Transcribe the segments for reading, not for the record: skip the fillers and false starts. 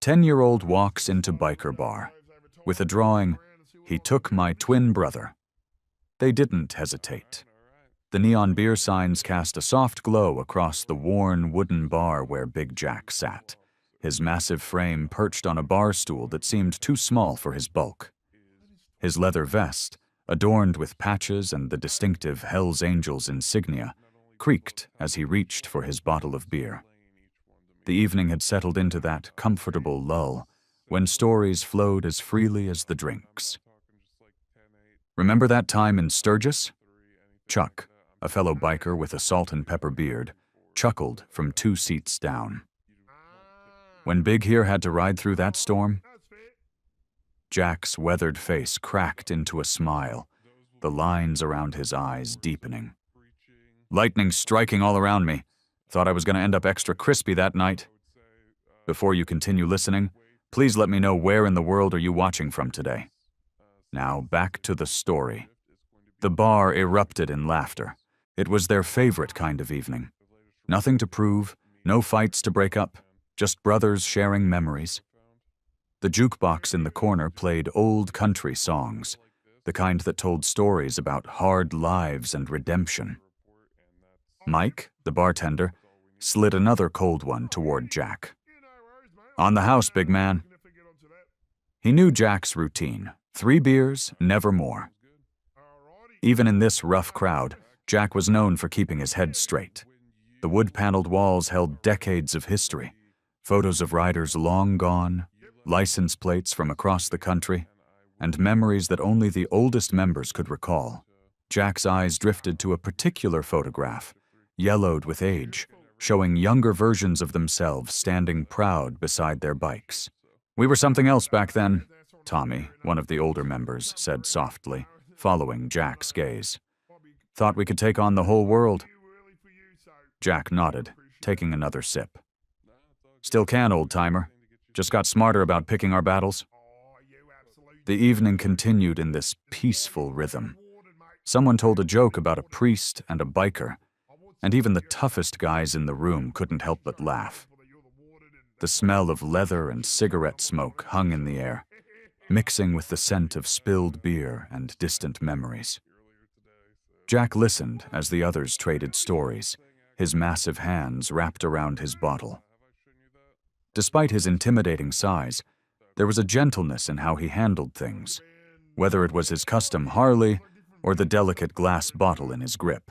10-year-old walks into biker bar. With a drawing, "He took my twin brother." They didn't hesitate. The neon beer signs cast a soft glow across the worn wooden bar where Big Jack sat, his massive frame perched on a bar stool that seemed too small for his bulk. His leather vest, adorned with patches and the distinctive Hell's Angels insignia, creaked as he reached for his bottle of beer. The evening had settled into that comfortable lull when stories flowed as freely as the drinks. "Remember that time in Sturgis?" Chuck, a fellow biker with a salt and pepper beard, chuckled from 2 seats down. "When Big here had to ride through that storm?" Jack's weathered face cracked into a smile, the lines around his eyes deepening. "Lightning striking all around me. Thought I was going to end up extra crispy that night." "Before you continue listening, please let me know where in the world are you watching from today." Now back to the story. The bar erupted in laughter. It was their favorite kind of evening. Nothing to prove, no fights to break up, just brothers sharing memories. The jukebox in the corner played old country songs, the kind that told stories about hard lives and redemption. Mike, the bartender, slid another cold one toward Jack. "On the house, big man." He knew Jack's routine: 3 beers, never more. Even in this rough crowd, Jack was known for keeping his head straight. The wood-paneled walls held decades of history, photos of riders long gone, license plates from across the country, and memories that only the oldest members could recall. Jack's eyes drifted to a particular photograph, yellowed with age, showing younger versions of themselves standing proud beside their bikes. "We were something else back then," Tommy, one of the older members, said softly, following Jack's gaze. "Thought we could take on the whole world." Jack nodded, taking another sip. "Still can, old-timer. Just got smarter about picking our battles." The evening continued in this peaceful rhythm. Someone told a joke about a priest and a biker, and even the toughest guys in the room couldn't help but laugh. The smell of leather and cigarette smoke hung in the air, mixing with the scent of spilled beer and distant memories. Jack listened as the others traded stories, his massive hands wrapped around his bottle. Despite his intimidating size, there was a gentleness in how he handled things, whether it was his custom Harley or the delicate glass bottle in his grip.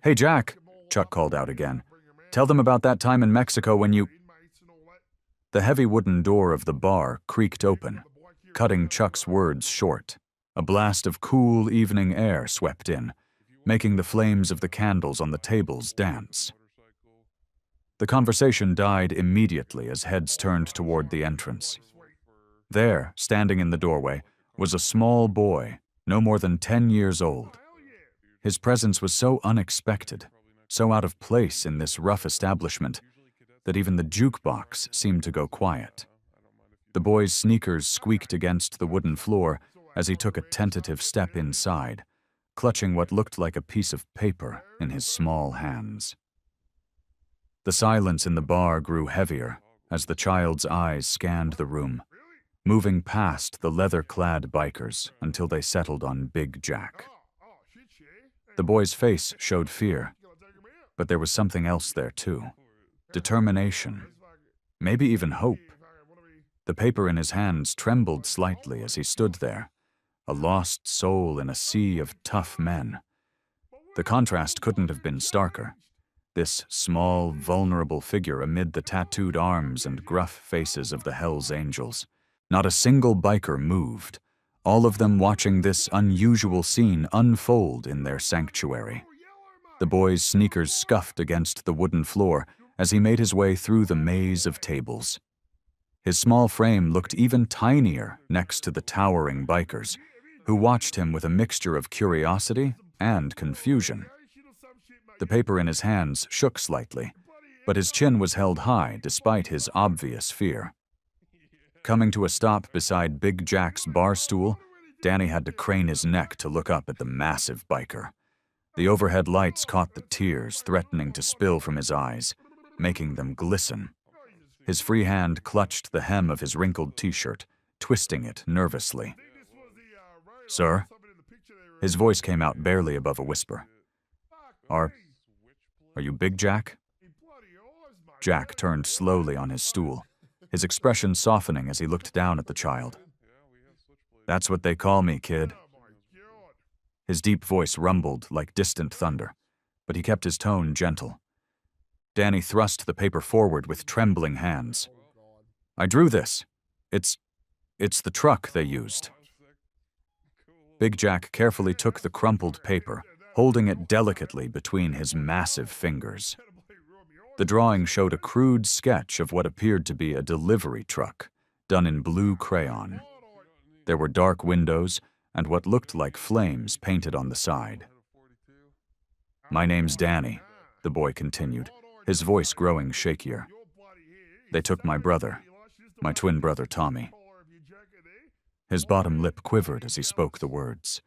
"Hey, Jack," Chuck called out again. "Tell them about that time in Mexico when you—" The heavy wooden door of the bar creaked open, cutting Chuck's words short. A blast of cool evening air swept in, making the flames of the candles on the tables dance. The conversation died immediately as heads turned toward the entrance. There, standing in the doorway, was a small boy, no more than 10 years old. His presence was so unexpected, so out of place in this rough establishment, that even the jukebox seemed to go quiet. The boy's sneakers squeaked against the wooden floor as he took a tentative step inside, clutching what looked like a piece of paper in his small hands. The silence in the bar grew heavier as the child's eyes scanned the room, moving past the leather-clad bikers until they settled on Big Jack. The boy's face showed fear, but there was something else there too. Determination, maybe even hope. The paper in his hands trembled slightly as he stood there, a lost soul in a sea of tough men. The contrast couldn't have been starker. This small, vulnerable figure amid the tattooed arms and gruff faces of the Hell's Angels. Not a single biker moved, all of them watching this unusual scene unfold in their sanctuary. The boy's sneakers scuffed against the wooden floor as he made his way through the maze of tables. His small frame looked even tinier next to the towering bikers, who watched him with a mixture of curiosity and confusion. The paper in his hands shook slightly, but his chin was held high despite his obvious fear. Coming to a stop beside Big Jack's bar stool, Danny had to crane his neck to look up at the massive biker. The overhead lights caught the tears threatening to spill from his eyes, making them glisten. His free hand clutched the hem of his wrinkled t-shirt, twisting it nervously. "Sir?" His voice came out barely above a whisper. Are you Big Jack?" Jack turned slowly on his stool, his expression softening as he looked down at the child. "That's what they call me, kid." His deep voice rumbled like distant thunder, but he kept his tone gentle. Danny thrust the paper forward with trembling hands. "I drew this. It's the truck they used." Big Jack carefully took the crumpled paper, holding it delicately between his massive fingers. The drawing showed a crude sketch of what appeared to be a delivery truck, done in blue crayon. There were dark windows and what looked like flames painted on the side. "My name's Danny," the boy continued, his voice growing shakier. "They took my brother, my twin brother Tommy." His bottom lip quivered as he spoke the words.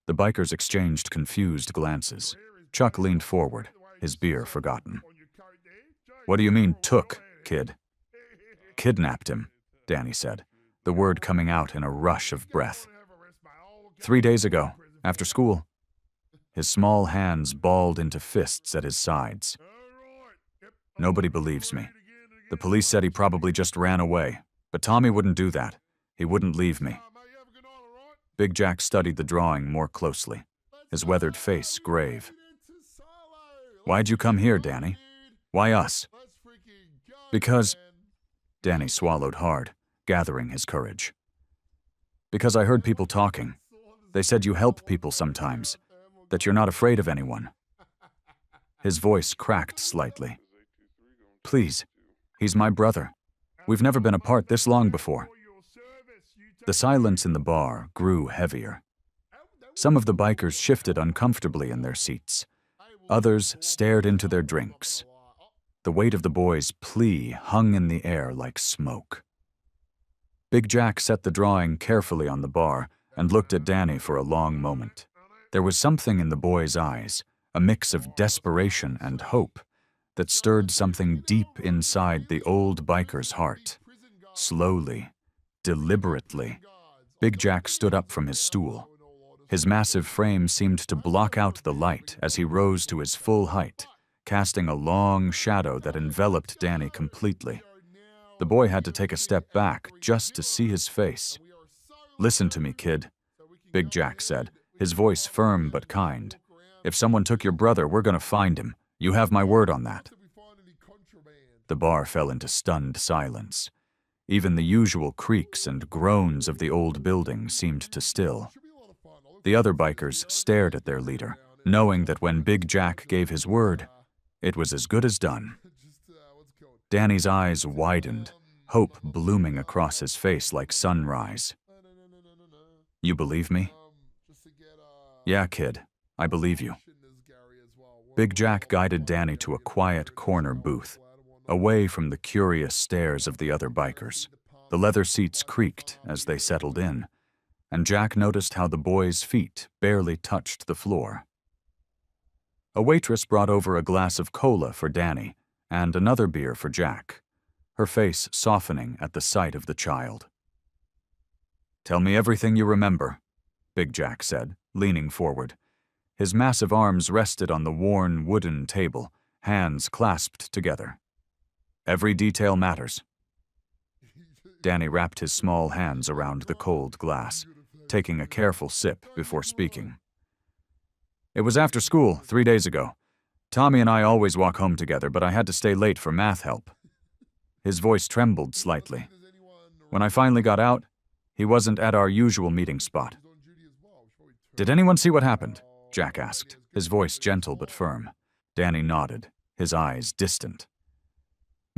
The bikers exchanged confused glances. Chuck leaned forward, his beer forgotten. "What do you mean, took, kid?" "Kidnapped him," Danny said, the word coming out in a rush of breath. 3 days ago, after school." His small hands balled into fists at his sides. "Nobody believes me. The police said he probably just ran away, but Tommy wouldn't do that. He wouldn't leave me." Big Jack studied the drawing more closely, his weathered face grave. "Why'd you come here, Danny? Why us?" "Because..." Danny swallowed hard, gathering his courage. "Because I heard people talking. They said you help people sometimes, that you're not afraid of anyone." His voice cracked slightly. "Please, he's my brother. We've never been apart this long before." The silence in the bar grew heavier. Some of the bikers shifted uncomfortably in their seats. Others stared into their drinks. The weight of the boy's plea hung in the air like smoke. Big Jack set the drawing carefully on the bar and looked at Danny for a long moment. There was something in the boy's eyes, a mix of desperation and hope, that stirred something deep inside the old biker's heart. Slowly, deliberately, Big Jack stood up from his stool. His massive frame seemed to block out the light as he rose to his full height, casting a long shadow that enveloped Danny completely. The boy had to take a step back just to see his face. "Listen to me, kid," Big Jack said, his voice firm but kind. "If someone took your brother, we're gonna find him. You have my word on that." The bar fell into stunned silence. Even the usual creaks and groans of the old building seemed to still. The other bikers stared at their leader, knowing that when Big Jack gave his word, it was as good as done. Danny's eyes widened, hope blooming across his face like sunrise. "You believe me?" "Yeah, kid, I believe you." Big Jack guided Danny to a quiet corner booth, away from the curious stares of the other bikers. The leather seats creaked as they settled in, and Jack noticed how the boy's feet barely touched the floor. A waitress brought over a glass of cola for Danny and another beer for Jack, her face softening at the sight of the child. "Tell me everything you remember," Big Jack said, leaning forward. His massive arms rested on the worn wooden table, hands clasped together. "Every detail matters." Danny wrapped his small hands around the cold glass, taking a careful sip before speaking. "It was after school, 3 days ago. Tommy and I always walk home together, but I had to stay late for math help." His voice trembled slightly. "When I finally got out, he wasn't at our usual meeting spot." "Did anyone see what happened?" Jack asked, his voice gentle but firm. Danny nodded, his eyes distant.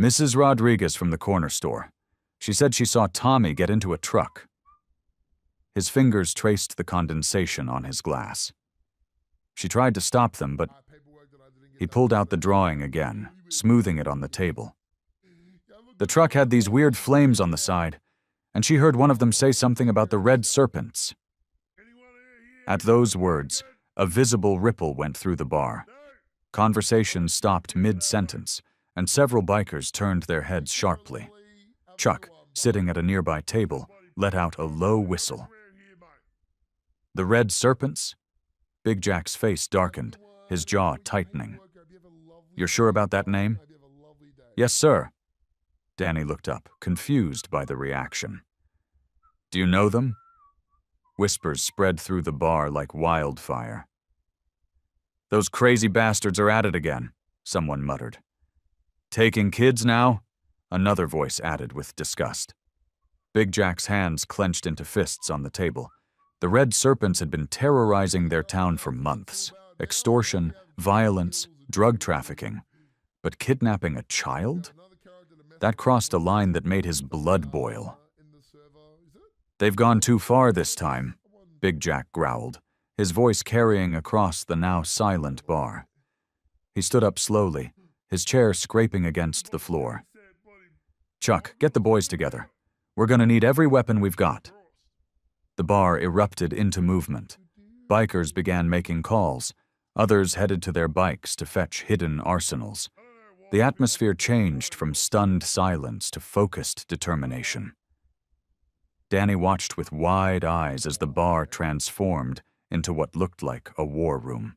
"Mrs. Rodriguez from the corner store. She said she saw Tommy get into a truck." His fingers traced the condensation on his glass. "She tried to stop them, but..." He pulled out the drawing again, smoothing it on the table. "The truck had these weird flames on the side, and she heard one of them say something about the red serpents." At those words, a visible ripple went through the bar. Conversation stopped mid-sentence, and several bikers turned their heads sharply. Chuck, sitting at a nearby table, let out a low whistle. The red serpents? Big Jack's face darkened, his jaw tightening. You're sure about that name? Yes, sir. Danny looked up, confused by the reaction. Do you know them? Whispers spread through the bar like wildfire. Those crazy bastards are at it again, someone muttered. Taking kids now? Another voice added with disgust. Big Jack's hands clenched into fists on the table. The red serpents had been terrorizing their town for months. Extortion, violence, drug trafficking. But kidnapping a child? That crossed a line that made his blood boil. They've gone too far this time, Big Jack growled, his voice carrying across the now silent bar. He stood up slowly, his chair scraping against the floor. Chuck, get the boys together. We're gonna need every weapon we've got. The bar erupted into movement. Bikers began making calls. Others headed to their bikes to fetch hidden arsenals. The atmosphere changed from stunned silence to focused determination. Danny watched with wide eyes as the bar transformed into what looked like a war room.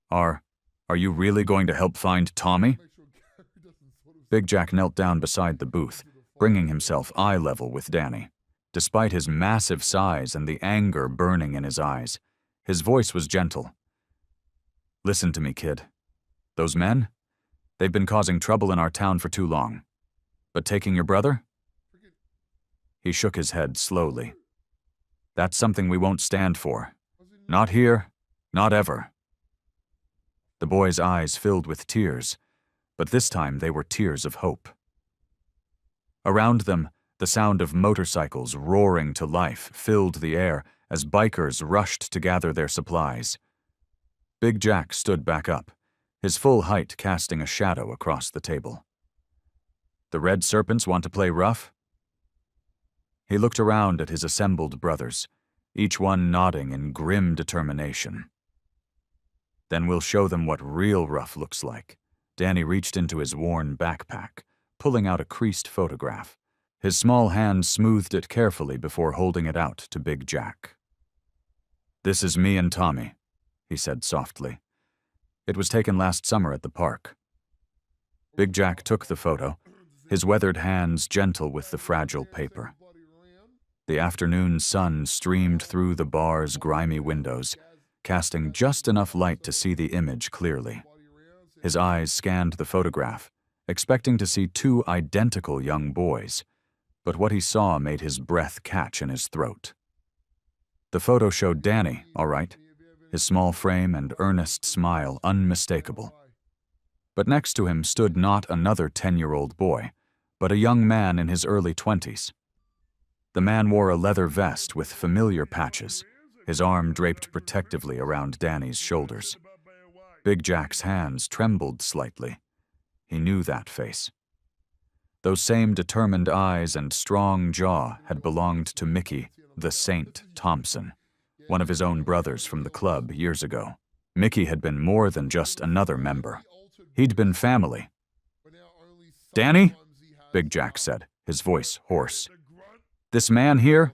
Are you really going to help find Tommy? Big Jack knelt down beside the booth, bringing himself eye level with Danny. Despite his massive size and the anger burning in his eyes, his voice was gentle. Listen to me, kid. Those men? They've been causing trouble in our town for too long. But taking your brother? He shook his head slowly. That's something we won't stand for. Not here, not ever. The boy's eyes filled with tears, but this time they were tears of hope. Around them, the sound of motorcycles roaring to life filled the air as bikers rushed to gather their supplies. Big Jack stood back up, his full height casting a shadow across the table. The red serpents want to play rough? He looked around at his assembled brothers, each one nodding in grim determination. Then we'll show them what real rough looks like. Danny reached into his worn backpack, pulling out a creased photograph. His small hand smoothed it carefully before holding it out to Big Jack. This is me and Tommy, he said softly. It was taken last summer at the park. Big Jack took the photo, his weathered hands gentle with the fragile paper. The afternoon sun streamed through the bar's grimy windows, casting just enough light to see the image clearly. His eyes scanned the photograph, expecting to see two identical young boys, but what he saw made his breath catch in his throat. The photo showed Danny, all right, his small frame and earnest smile unmistakable. But next to him stood not another 10-year-old boy, but a young man in his early 20s. The man wore a leather vest with familiar patches, his arm draped protectively around Danny's shoulders. Big Jack's hands trembled slightly. He knew that face. Those same determined eyes and strong jaw had belonged to Mickey, the Saint Thompson, one of his own brothers from the club years ago. Mickey had been more than just another member. He'd been family. Danny? Big Jack said, his voice hoarse. This man here?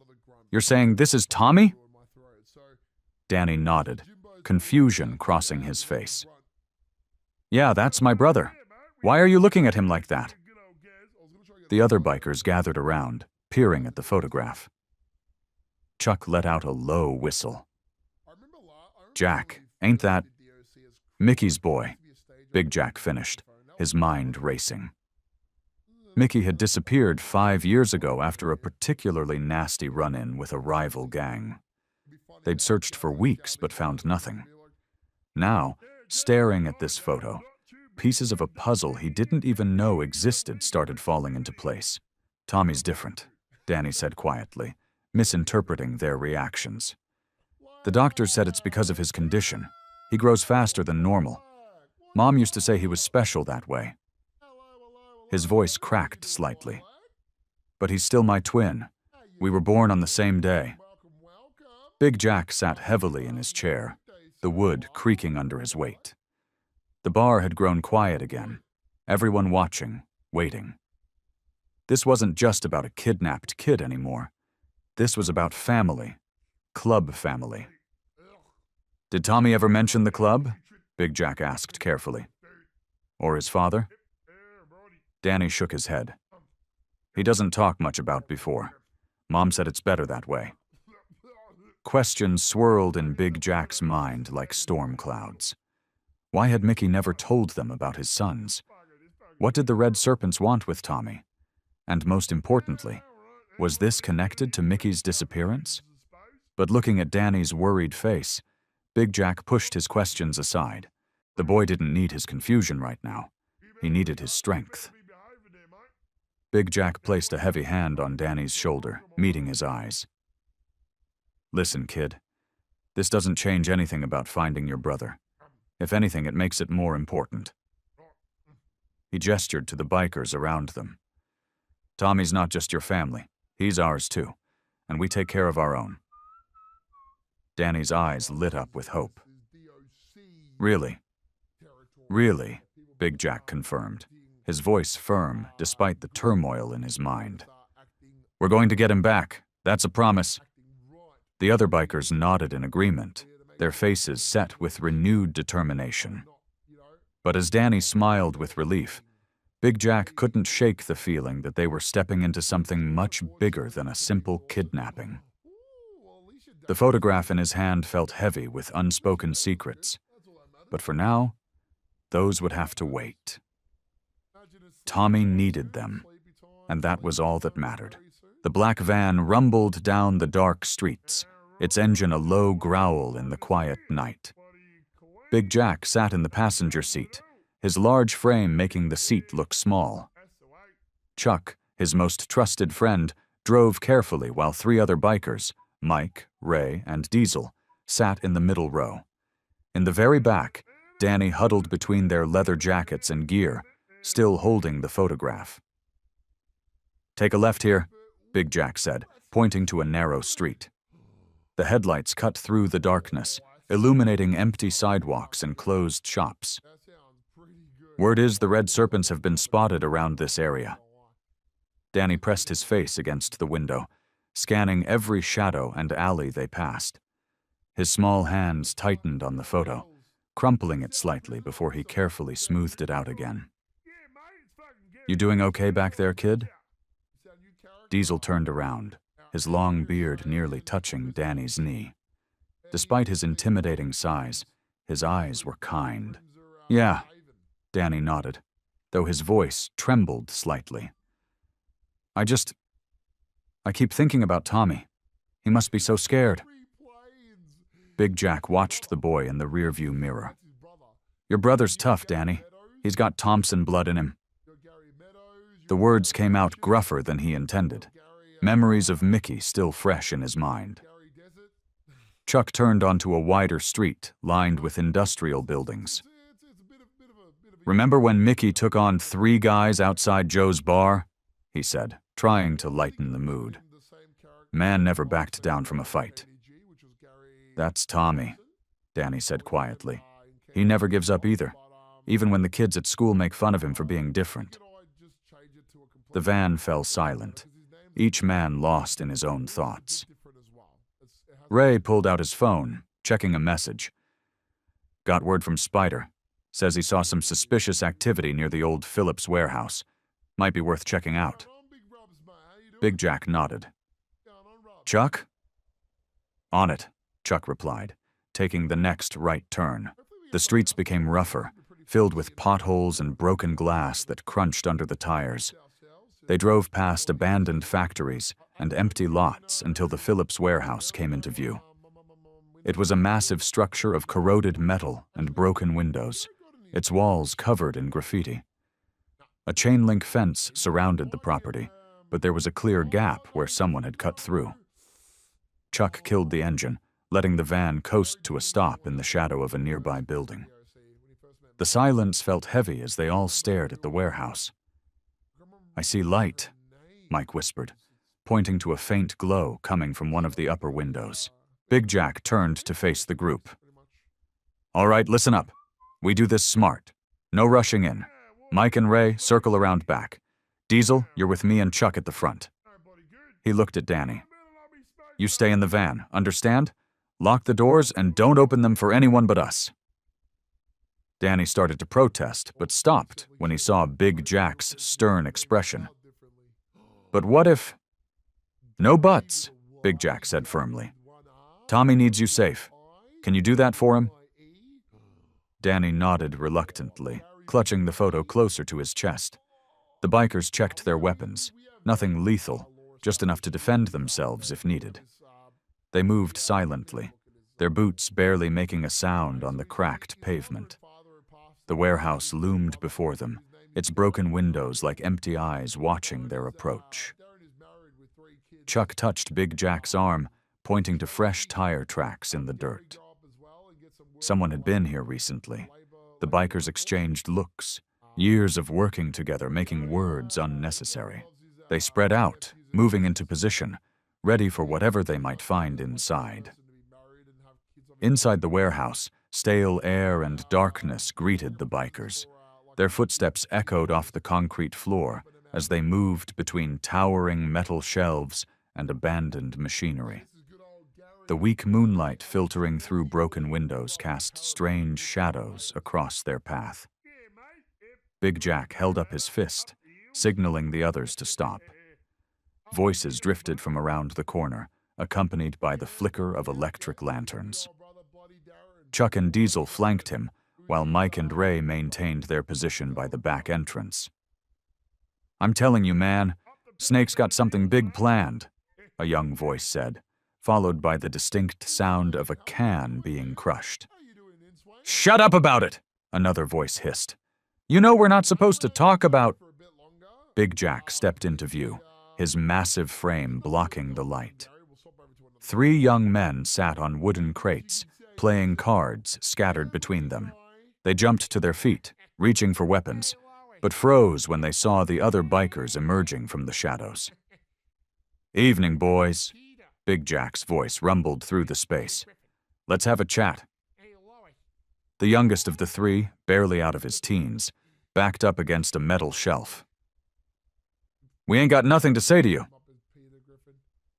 You're saying this is Tommy? Danny nodded, confusion crossing his face. Yeah, that's my brother. Why are you looking at him like that? The other bikers gathered around, peering at the photograph. Chuck let out a low whistle. Jack, ain't that Mickey's boy? Big Jack finished, his mind racing. Mickey had disappeared 5 years ago after a particularly nasty run-in with a rival gang. They'd searched for weeks but found nothing. Now, staring at this photo, pieces of a puzzle he didn't even know existed started falling into place. Tommy's different, Danny said quietly, misinterpreting their reactions. The doctor said it's because of his condition. He grows faster than normal. Mom used to say he was special that way. His voice cracked slightly. But he's still my twin. We were born on the same day. Big Jack sat heavily in his chair, the wood creaking under his weight. The bar had grown quiet again. everyone watching, waiting. This wasn't just about a kidnapped kid anymore. This was about family, club family. Did Tommy ever mention the club? Big Jack asked carefully. Or his father? Danny shook his head. He doesn't talk much about before. Mom said it's better that way. Questions swirled in Big Jack's mind like storm clouds. Why had Mickey never told them about his sons? What did the Red Serpents want with Tommy? And most importantly, was this connected to Mickey's disappearance? But looking at Danny's worried face, Big Jack pushed his questions aside. The boy didn't need his confusion right now. He needed his strength. Big Jack placed a heavy hand on Danny's shoulder, meeting his eyes. Listen, kid. This doesn't change anything about finding your brother. If anything, it makes it more important. He gestured to the bikers around them. Tommy's not just your family. He's ours too, and we take care of our own. Danny's eyes lit up with hope. Really? Really, Big Jack confirmed, his voice firm despite the turmoil in his mind. We're going to get him back. That's a promise. The other bikers nodded in agreement, their faces set with renewed determination. But as Danny smiled with relief, Big Jack couldn't shake the feeling that they were stepping into something much bigger than a simple kidnapping. The photograph in his hand felt heavy with unspoken secrets, but for now, those would have to wait. Tommy needed them, and that was all that mattered. The black van rumbled down the dark streets, its engine a low growl in the quiet night. Big Jack sat in the passenger seat, his large frame making the seat look small. Chuck, his most trusted friend, drove carefully while three other bikers, Mike, Ray, and Diesel, sat in the middle row. In the very back, Danny huddled between their leather jackets and gear, still holding the photograph. Take a left here, Big Jack said, pointing to a narrow street. The headlights cut through the darkness, illuminating empty sidewalks and closed shops. Word is the Red Serpents have been spotted around this area. Danny pressed his face against the window, scanning every shadow and alley they passed. His small hands tightened on the photo, crumpling it slightly before he carefully smoothed it out again. You doing okay back there, kid? Diesel turned around, his long beard nearly touching Danny's knee. Despite his intimidating size, his eyes were kind. Yeah, Danny nodded, though his voice trembled slightly. I keep thinking about Tommy. He must be so scared. Big Jack watched the boy in the rearview mirror. Your brother's tough, Danny. He's got Thompson blood in him. The words came out gruffer than he intended, memories of Mickey still fresh in his mind. Chuck turned onto a wider street lined with industrial buildings. Remember when Mickey took on 3 guys outside Joe's bar? He said, trying to lighten the mood. Man never backed down from a fight. That's Tommy, Danny said quietly. He never gives up either, even when the kids at school make fun of him for being different. The van fell silent, each man lost in his own thoughts. Ray pulled out his phone, checking a message. Got word from Spider. Says he saw some suspicious activity near the old Phillips warehouse. Might be worth checking out. Big Jack nodded. Chuck? On it, Chuck replied, taking the next right turn. The streets became rougher, filled with potholes and broken glass that crunched under the tires. They drove past abandoned factories and empty lots until the Phillips warehouse came into view. It was a massive structure of corroded metal and broken windows, its walls covered in graffiti. A chain-link fence surrounded the property, but there was a clear gap where someone had cut through. Chuck killed the engine, letting the van coast to a stop in the shadow of a nearby building. The silence felt heavy as they all stared at the warehouse. I see light, Mike whispered, pointing to a faint glow coming from one of the upper windows. Big Jack turned to face the group. All right, listen up. We do this smart. No rushing in. Mike and Ray, circle around back. Diesel, you're with me and Chuck at the front. He looked at Danny. You stay in the van, understand? Lock the doors and don't open them for anyone but us. Danny started to protest, but stopped when he saw Big Jack's stern expression. But what if... No buts, Big Jack said firmly. Tommy needs you safe. Can you do that for him? Danny nodded reluctantly, clutching the photo closer to his chest. The bikers checked their weapons. Nothing lethal, just enough to defend themselves if needed. They moved silently, their boots barely making a sound on the cracked pavement. The warehouse loomed before them, its broken windows like empty eyes watching their approach. Chuck touched Big Jack's arm, pointing to fresh tire tracks in the dirt. Someone had been here recently. The bikers exchanged looks, years of working together making words unnecessary. They spread out, moving into position, ready for whatever they might find inside. Inside the warehouse, stale air and darkness greeted the bikers. Their footsteps echoed off the concrete floor as they moved between towering metal shelves and abandoned machinery. The weak moonlight filtering through broken windows cast strange shadows across their path. Big Jack held up his fist, signaling the others to stop. Voices drifted from around the corner, accompanied by the flicker of electric lanterns. Chuck and Diesel flanked him, while Mike and Ray maintained their position by the back entrance. I'm telling you, man, Snake's got something big planned, a young voice said, followed by the distinct sound of a can being crushed. Shut up about it, another voice hissed. You know we're not supposed to talk about... Big Jack stepped into view, his massive frame blocking the light. 3 young men sat on wooden crates, playing cards scattered between them. They jumped to their feet, reaching for weapons, but froze when they saw the other bikers emerging from the shadows. Evening, boys. Big Jack's voice rumbled through the space. Let's have a chat. The youngest of the 3, barely out of his teens, backed up against a metal shelf. We ain't got nothing to say to you.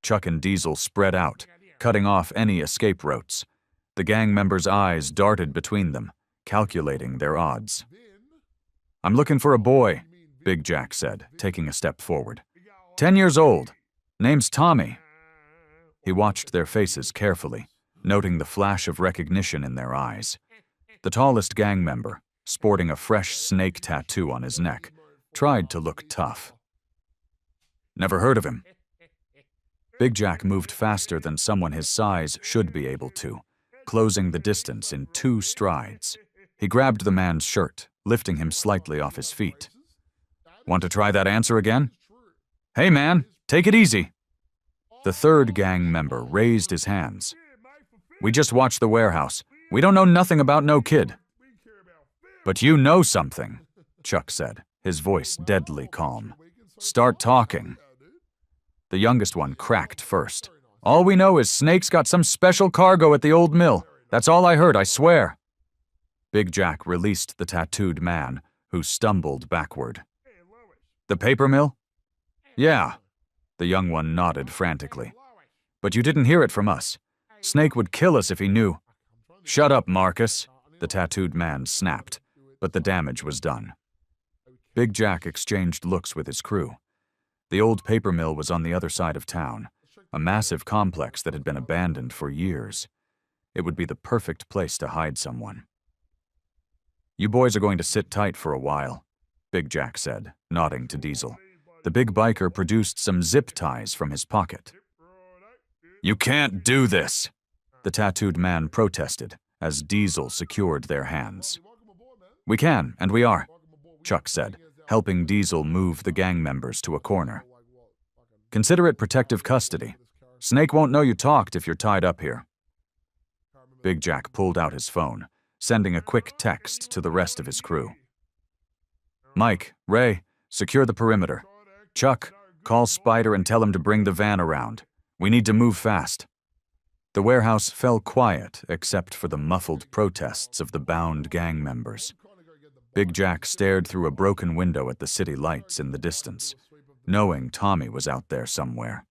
Chuck and Diesel spread out, cutting off any escape routes. The gang members' eyes darted between them, calculating their odds. I'm looking for a boy, Big Jack said, taking a step forward. 10 years old. Name's Tommy. He watched their faces carefully, noting the flash of recognition in their eyes. The tallest gang member, sporting a fresh snake tattoo on his neck, tried to look tough. Never heard of him. Big Jack moved faster than someone his size should be able to, closing the distance in 2 strides. He grabbed the man's shirt, lifting him slightly off his feet. Want to try that answer again? Hey man, take it easy. The 3rd gang member raised his hands. We just watched the warehouse. We don't know nothing about no kid. But you know something, Chuck said, his voice deadly calm. Start talking. The youngest one cracked first. All we know is Snake's got some special cargo at the old mill. That's all I heard, I swear. Big Jack released the tattooed man, who stumbled backward. The paper mill? Yeah. The young one nodded frantically. But you didn't hear it from us. Snake would kill us if he knew. Shut up, Marcus, the tattooed man snapped, but the damage was done. Big Jack exchanged looks with his crew. The old paper mill was on the other side of town, a massive complex that had been abandoned for years. It would be the perfect place to hide someone. You boys are going to sit tight for a while, Big Jack said, nodding to Diesel. The big biker produced some zip ties from his pocket. You can't do this, the tattooed man protested as Diesel secured their hands. We can, and we are, Chuck said, helping Diesel move the gang members to a corner. Consider it protective custody. Snake won't know you talked if you're tied up here. Big Jack pulled out his phone, sending a quick text to the rest of his crew. Mike, Ray, secure the perimeter. Chuck, call Spider and tell him to bring the van around. We need to move fast. The warehouse fell quiet except for the muffled protests of the bound gang members. Big Jack stared through a broken window at the city lights in the distance, knowing Tommy was out there somewhere.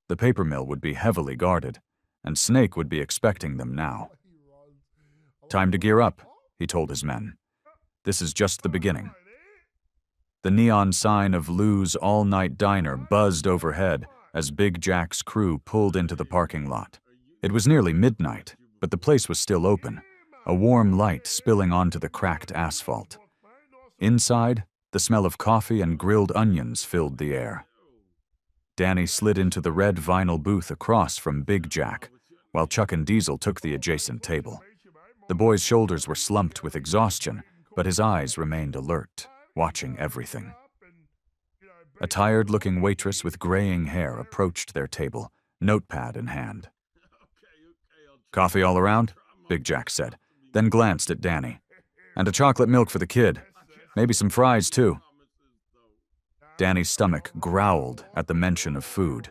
The paper mill would be heavily guarded, and Snake would be expecting them now. "Time to gear up," he told his men. "This is just the beginning." The neon sign of Lou's all-night diner buzzed overhead as Big Jack's crew pulled into the parking lot. It was nearly midnight, but the place was still open, a warm light spilling onto the cracked asphalt. Inside, the smell of coffee and grilled onions filled the air. Danny slid into the red vinyl booth across from Big Jack, while Chuck and Diesel took the adjacent table. The boy's shoulders were slumped with exhaustion, but his eyes remained alert, watching everything. A tired-looking waitress with graying hair approached their table, notepad in hand. "Coffee all around?" Big Jack said, then glanced at Danny. "And a chocolate milk for the kid. Maybe some fries, too." Danny's stomach growled at the mention of food,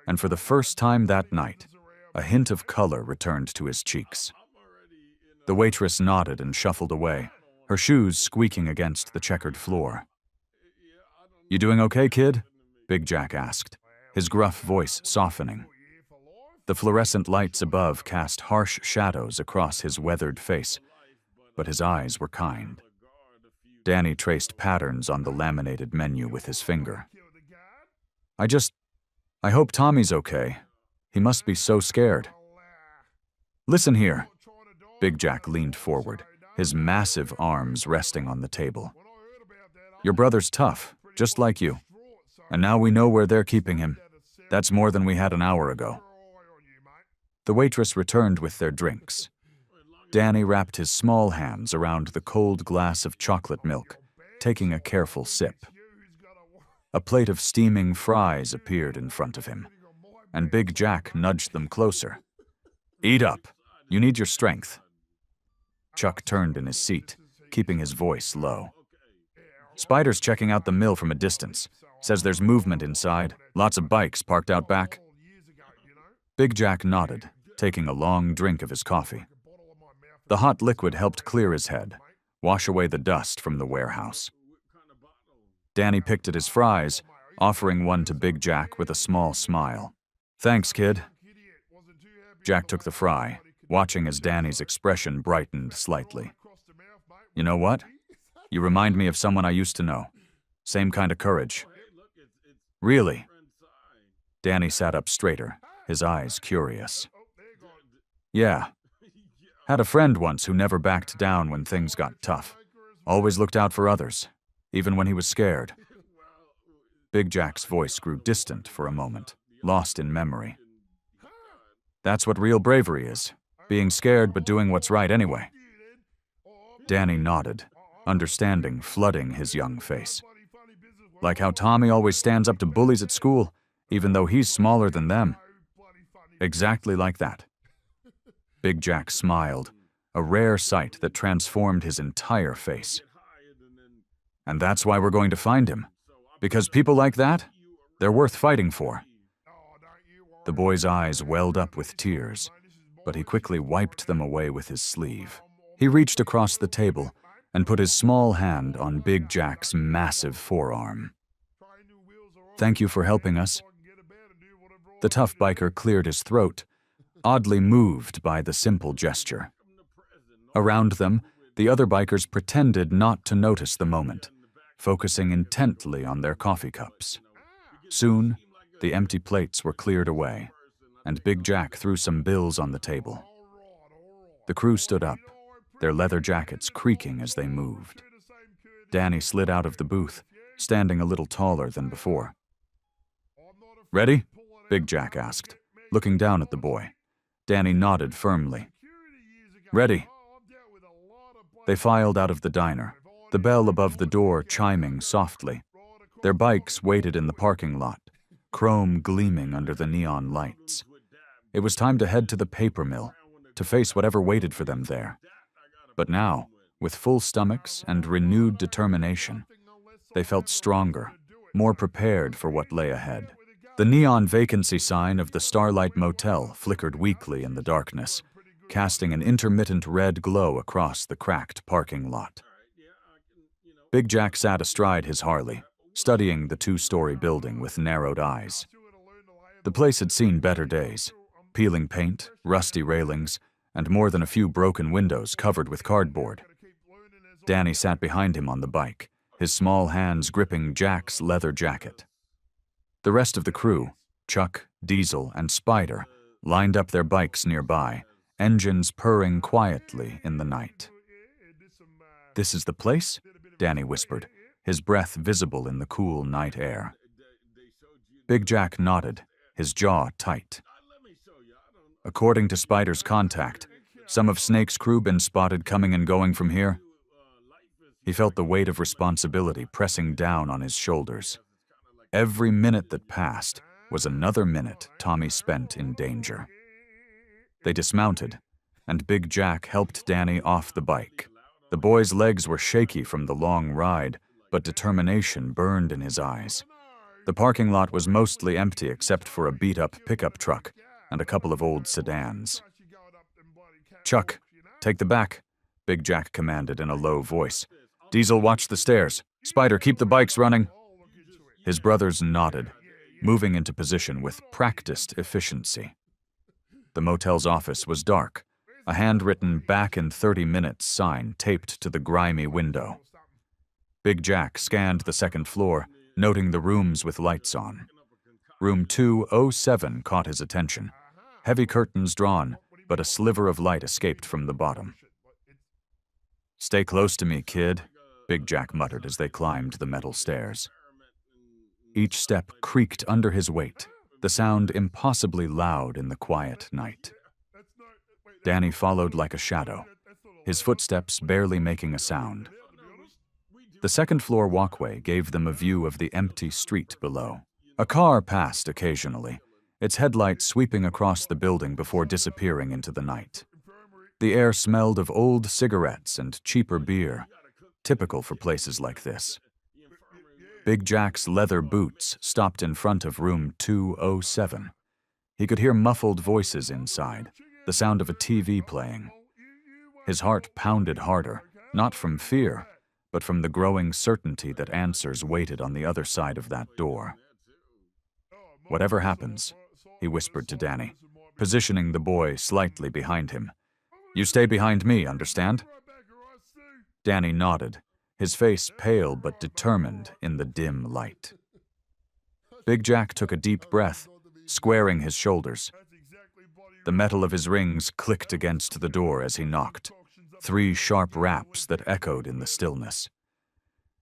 and for the first time that night, a hint of color returned to his cheeks. The waitress nodded and shuffled away, her shoes squeaking against the checkered floor. "You doing okay, kid?" Big Jack asked, his gruff voice softening. The fluorescent lights above cast harsh shadows across his weathered face, but his eyes were kind. Danny traced patterns on the laminated menu with his finger. I hope Tommy's okay. He must be so scared." "Listen here." Big Jack leaned forward, his massive arms resting on the table. "Your brother's tough, just like you. And now we know where they're keeping him. That's more than we had an hour ago." The waitress returned with their drinks. Danny wrapped his small hands around the cold glass of chocolate milk, taking a careful sip. A plate of steaming fries appeared in front of him, and Big Jack nudged them closer. "Eat up. You need your strength." Chuck turned in his seat, keeping his voice low. "Spider's checking out the mill from a distance. Says there's movement inside, lots of bikes parked out back." Big Jack nodded, taking a long drink of his coffee. The hot liquid helped clear his head, wash away the dust from the warehouse. Danny picked at his fries, offering one to Big Jack with a small smile. "Thanks, kid." Jack took the fry, watching as Danny's expression brightened slightly. "You know what? You remind me of someone I used to know. Same kind of courage." "Really?" Danny sat up straighter, his eyes curious. "Yeah. Had a friend once who never backed down when things got tough. Always looked out for others, even when he was scared." Big Jack's voice grew distant for a moment, lost in memory. "That's what real bravery is, being scared but doing what's right anyway." Danny nodded, understanding flooding his young face. "Like how Tommy always stands up to bullies at school, even though he's smaller than them." "Exactly like that." Big Jack smiled, a rare sight that transformed his entire face. "And that's why we're going to find him. Because people like that, they're worth fighting for." The boy's eyes welled up with tears, but he quickly wiped them away with his sleeve. He reached across the table and put his small hand on Big Jack's massive forearm. "Thank you for helping us." The tough biker cleared his throat, oddly moved by the simple gesture. Around them, the other bikers pretended not to notice the moment, focusing intently on their coffee cups. Soon, the empty plates were cleared away, and Big Jack threw some bills on the table. The crew stood up, their leather jackets creaking as they moved. Danny slid out of the booth, standing a little taller than before. "Ready?" Big Jack asked, looking down at the boy. Danny nodded firmly. "Ready." They filed out of the diner, the bell above the door chiming softly. Their bikes waited in the parking lot, chrome gleaming under the neon lights. It was time to head to the paper mill, to face whatever waited for them there. But now, with full stomachs and renewed determination, they felt stronger, more prepared for what lay ahead. The neon vacancy sign of the Starlight Motel flickered weakly in the darkness, casting an intermittent red glow across the cracked parking lot. Big Jack sat astride his Harley, studying the two-story building with narrowed eyes. The place had seen better days: peeling paint, rusty railings, and more than a few broken windows covered with cardboard. Danny sat behind him on the bike, his small hands gripping Jack's leather jacket. The rest of the crew, Chuck, Diesel, and Spider, lined up their bikes nearby, engines purring quietly in the night. "This is the place?" Danny whispered, his breath visible in the cool night air. Big Jack nodded, his jaw tight. "According to Spider's contact, some of Snake's crew been spotted coming and going from here." He felt the weight of responsibility pressing down on his shoulders. Every minute that passed was another minute Tommy spent in danger. They dismounted, and Big Jack helped Danny off the bike. The boy's legs were shaky from the long ride, but determination burned in his eyes. The parking lot was mostly empty except for a beat-up pickup truck and a couple of old sedans. "Chuck, take the back," Big Jack commanded in a low voice. "Diesel, watch the stairs. Spider, keep the bikes running." His brothers nodded, moving into position with practiced efficiency. The motel's office was dark, a handwritten "back in 30 minutes" sign taped to the grimy window. Big Jack scanned the second floor, noting the rooms with lights on. Room 207 caught his attention. Heavy curtains drawn, but a sliver of light escaped from the bottom. "Stay close to me, kid," Big Jack muttered as they climbed the metal stairs. Each step creaked under his weight, the sound impossibly loud in the quiet night. Danny followed like a shadow, his footsteps barely making a sound. The second-floor walkway gave them a view of the empty street below. A car passed occasionally, its headlights sweeping across the building before disappearing into the night. The air smelled of old cigarettes and cheaper beer, typical for places like this. Big Jack's leather boots stopped in front of room 207. He could hear muffled voices inside, the sound of a TV playing. His heart pounded harder, not from fear, but from the growing certainty that answers waited on the other side of that door. "Whatever happens," he whispered to Danny, positioning the boy slightly behind him. "You stay behind me, understand?" Danny nodded, his face pale but determined in the dim light. Big Jack took a deep breath, squaring his shoulders. The metal of his rings clicked against the door as he knocked, 3 sharp raps that echoed in the stillness.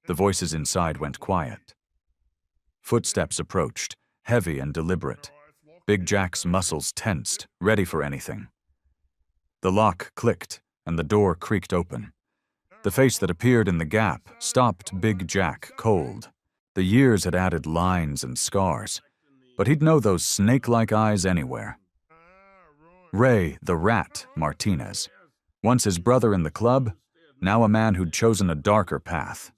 The voices inside went quiet. Footsteps approached, heavy and deliberate. Big Jack's muscles tensed, ready for anything. The lock clicked, and the door creaked open. The face that appeared in the gap stopped Big Jack cold. The years had added lines and scars, but he'd know those snake-like eyes anywhere. Ray, the Rat, Martinez. Once his brother in the club, now a man who'd chosen a darker path.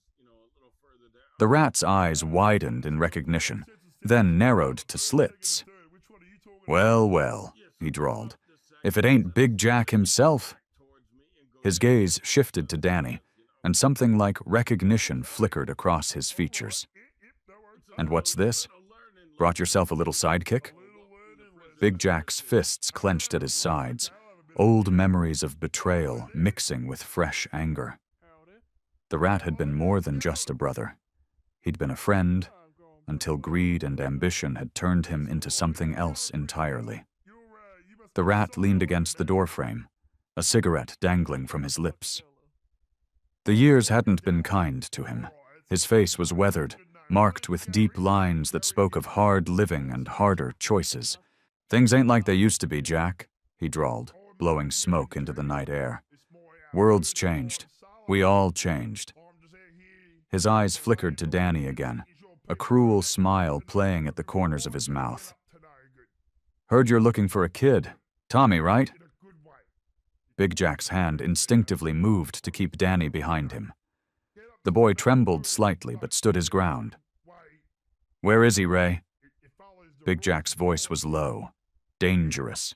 The Rat's eyes widened in recognition, then narrowed to slits. "Well, well," he drawled, "if it ain't Big Jack himself." His gaze shifted to Danny, and something like recognition flickered across his features. "And what's this? Brought yourself a little sidekick?" Big Jack's fists clenched at his sides, old memories of betrayal mixing with fresh anger. The Rat had been more than just a brother. He'd been a friend, until greed and ambition had turned him into something else entirely. The Rat leaned against the doorframe, a cigarette dangling from his lips. The years hadn't been kind to him. His face was weathered, marked with deep lines that spoke of hard living and harder choices. "Things ain't like they used to be, Jack," he drawled, blowing smoke into the night air. "World's changed. We all changed." His eyes flickered to Danny again, a cruel smile playing at the corners of his mouth. "Heard you're looking for a kid. Tommy, right?" Big Jack's hand instinctively moved to keep Danny behind him. The boy trembled slightly but stood his ground. "Where is he, Ray?" Big Jack's voice was low, dangerous.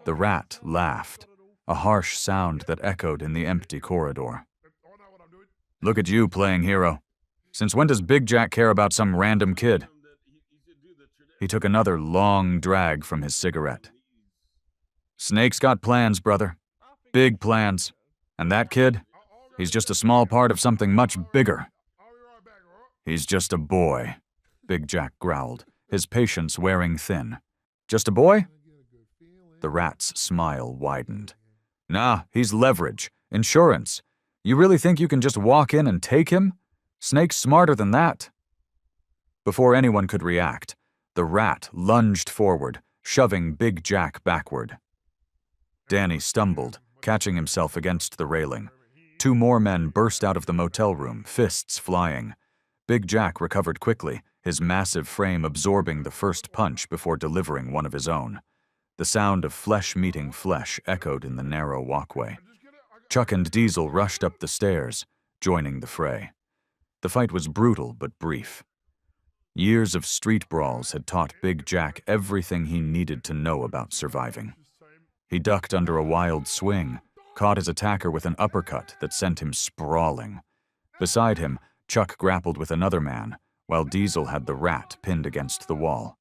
The Rat laughed, a harsh sound that echoed in the empty corridor. Look at you playing hero. Since when does Big Jack care about some random kid? He took another long drag from his cigarette. Snake's got plans, brother. Big plans. And that kid? He's just a small part of something much bigger. He's just a boy, Big Jack growled, his patience wearing thin. Just a boy? The rat's smile widened. Nah, he's leverage, insurance. You really think you can just walk in and take him? Snake's smarter than that. Before anyone could react, the rat lunged forward, shoving Big Jack backward. Danny stumbled, catching himself against the railing. Two more men burst out of the motel room, fists flying. Big Jack recovered quickly, his massive frame absorbing the first punch before delivering one of his own. The sound of flesh meeting flesh echoed in the narrow walkway. Chuck and Diesel rushed up the stairs, joining the fray. The fight was brutal but brief. Years of street brawls had taught Big Jack everything he needed to know about surviving. He ducked under a wild swing, caught his attacker with an uppercut that sent him sprawling. Beside him, Chuck grappled with another man, while Diesel had the rat pinned against the wall.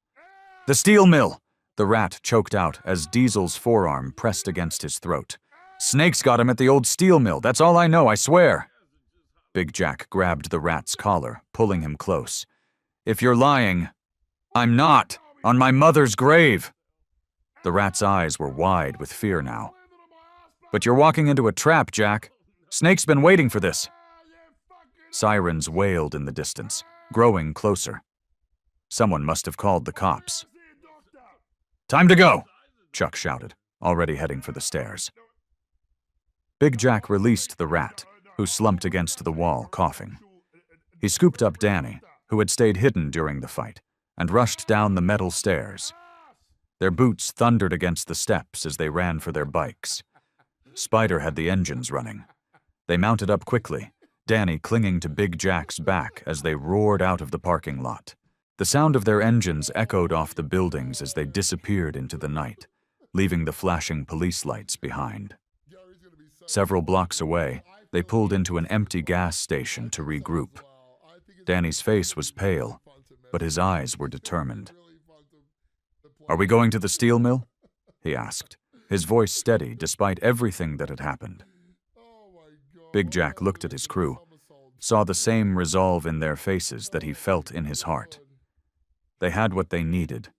"The steel mill!" The rat choked out as Diesel's forearm pressed against his throat. "Snake's got him at the old steel mill, that's all I know, I swear." Big Jack grabbed the rat's collar, pulling him close. "If you're lying..." "I'm not! On my mother's grave!" The rat's eyes were wide with fear now. "But you're walking into a trap, Jack. Snake's been waiting for this." Sirens wailed in the distance, growing closer. Someone must have called the cops. "Time to go!" Chuck shouted, already heading for the stairs. Big Jack released the rat, who slumped against the wall, coughing. He scooped up Danny, who had stayed hidden during the fight, and rushed down the metal stairs. Their boots thundered against the steps as they ran for their bikes. Spider had the engines running. They mounted up quickly, Danny clinging to Big Jack's back as they roared out of the parking lot. The sound of their engines echoed off the buildings as they disappeared into the night, leaving the flashing police lights behind. Several blocks away, they pulled into an empty gas station to regroup. Danny's face was pale, but his eyes were determined. "Are we going to the steel mill?" he asked, his voice steady despite everything that had happened. Big Jack looked at his crew, saw the same resolve in their faces that he felt in his heart. They had what they needed,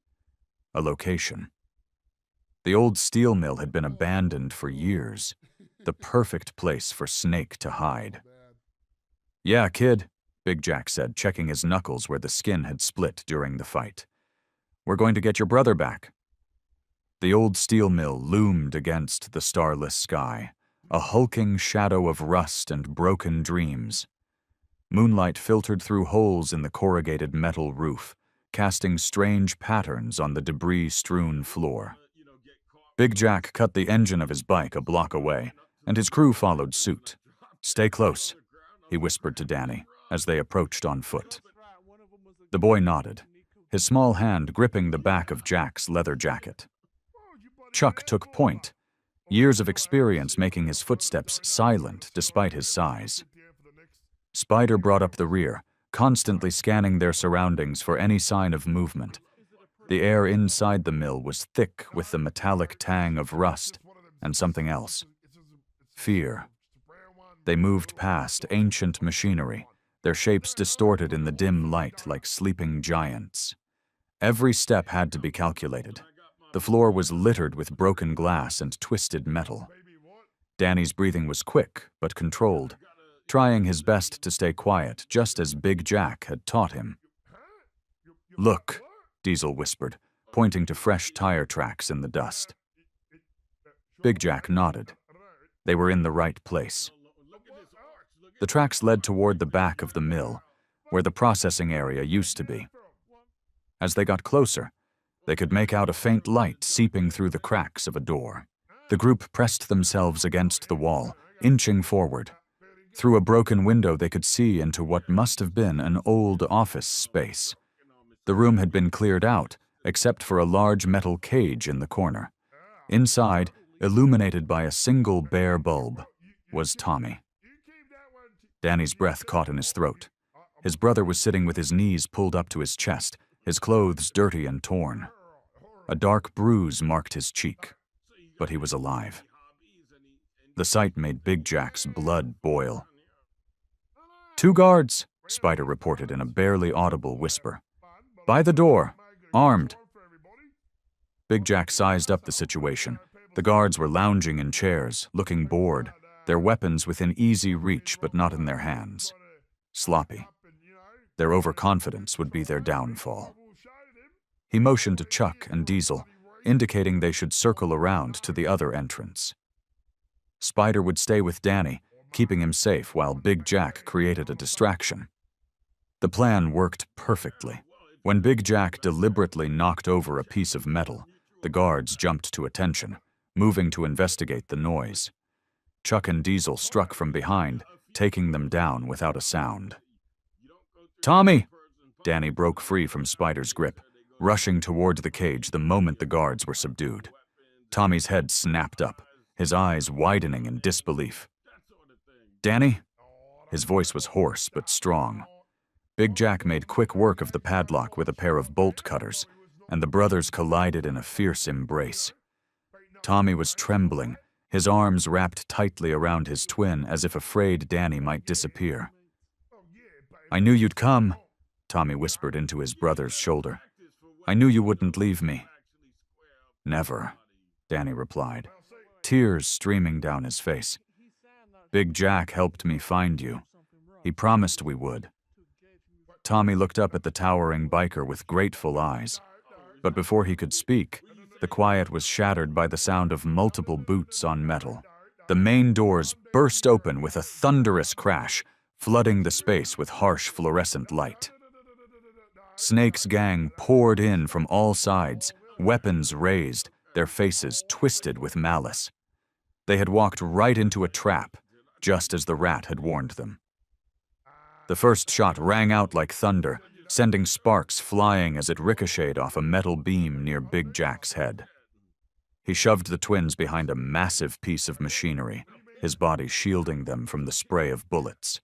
a location. The old steel mill had been abandoned for years, the perfect place for Snake to hide. "Yeah, kid," Big Jack said, checking his knuckles where the skin had split during the fight. "We're going to get your brother back." The old steel mill loomed against the starless sky, a hulking shadow of rust and broken dreams. Moonlight filtered through holes in the corrugated metal roof, casting strange patterns on the debris-strewn floor. Big Jack cut the engine of his bike a block away, and his crew followed suit. "Stay close," he whispered to Danny as they approached on foot. The boy nodded, his small hand gripping the back of Jack's leather jacket. Chuck took point, years of experience making his footsteps silent despite his size. Spider brought up the rear, constantly scanning their surroundings for any sign of movement. The air inside the mill was thick with the metallic tang of rust and something else. Fear. They moved past ancient machinery, their shapes distorted in the dim light like sleeping giants. Every step had to be calculated. The floor was littered with broken glass and twisted metal. Danny's breathing was quick but controlled, trying his best to stay quiet, just as Big Jack had taught him. "Look," Diesel whispered, pointing to fresh tire tracks in the dust. Big Jack nodded. They were in the right place. The tracks led toward the back of the mill, where the processing area used to be. As they got closer, they could make out a faint light seeping through the cracks of a door. The group pressed themselves against the wall, inching forward. Through a broken window, they could see into what must have been an old office space. The room had been cleared out, except for a large metal cage in the corner. Inside, illuminated by a single bare bulb, was Tommy. Danny's breath caught in his throat. His brother was sitting with his knees pulled up to his chest, his clothes dirty and torn. A dark bruise marked his cheek, but he was alive. The sight made Big Jack's blood boil. "2 guards," Spider reported in a barely audible whisper. "By the door, armed." Big Jack sized up the situation. The guards were lounging in chairs, looking bored, their weapons within easy reach but not in their hands. Sloppy. Their overconfidence would be their downfall. He motioned to Chuck and Diesel, indicating they should circle around to the other entrance. Spider would stay with Danny, keeping him safe while Big Jack created a distraction. The plan worked perfectly. When Big Jack deliberately knocked over a piece of metal, the guards jumped to attention, moving to investigate the noise. Chuck and Diesel struck from behind, taking them down without a sound. "Tommy!" Danny broke free from Spider's grip, rushing toward the cage the moment the guards were subdued. Tommy's head snapped up, his eyes widening in disbelief. "Danny?" His voice was hoarse but strong. Big Jack made quick work of the padlock with a pair of bolt cutters, and the brothers collided in a fierce embrace. Tommy was trembling, his arms wrapped tightly around his twin as if afraid Danny might disappear. "I knew you'd come," Tommy whispered into his brother's shoulder. "I knew you wouldn't leave me." "Never," Danny replied, tears streaming down his face. "Big Jack helped me find you. He promised we would." Tommy looked up at the towering biker with grateful eyes. But before he could speak, the quiet was shattered by the sound of multiple boots on metal. The main doors burst open with a thunderous crash, flooding the space with harsh fluorescent light. Snake's gang poured in from all sides, weapons raised, their faces twisted with malice. They had walked right into a trap, just as the rat had warned them. The first shot rang out like thunder, sending sparks flying as it ricocheted off a metal beam near Big Jack's head. He shoved the twins behind a massive piece of machinery, his body shielding them from the spray of bullets.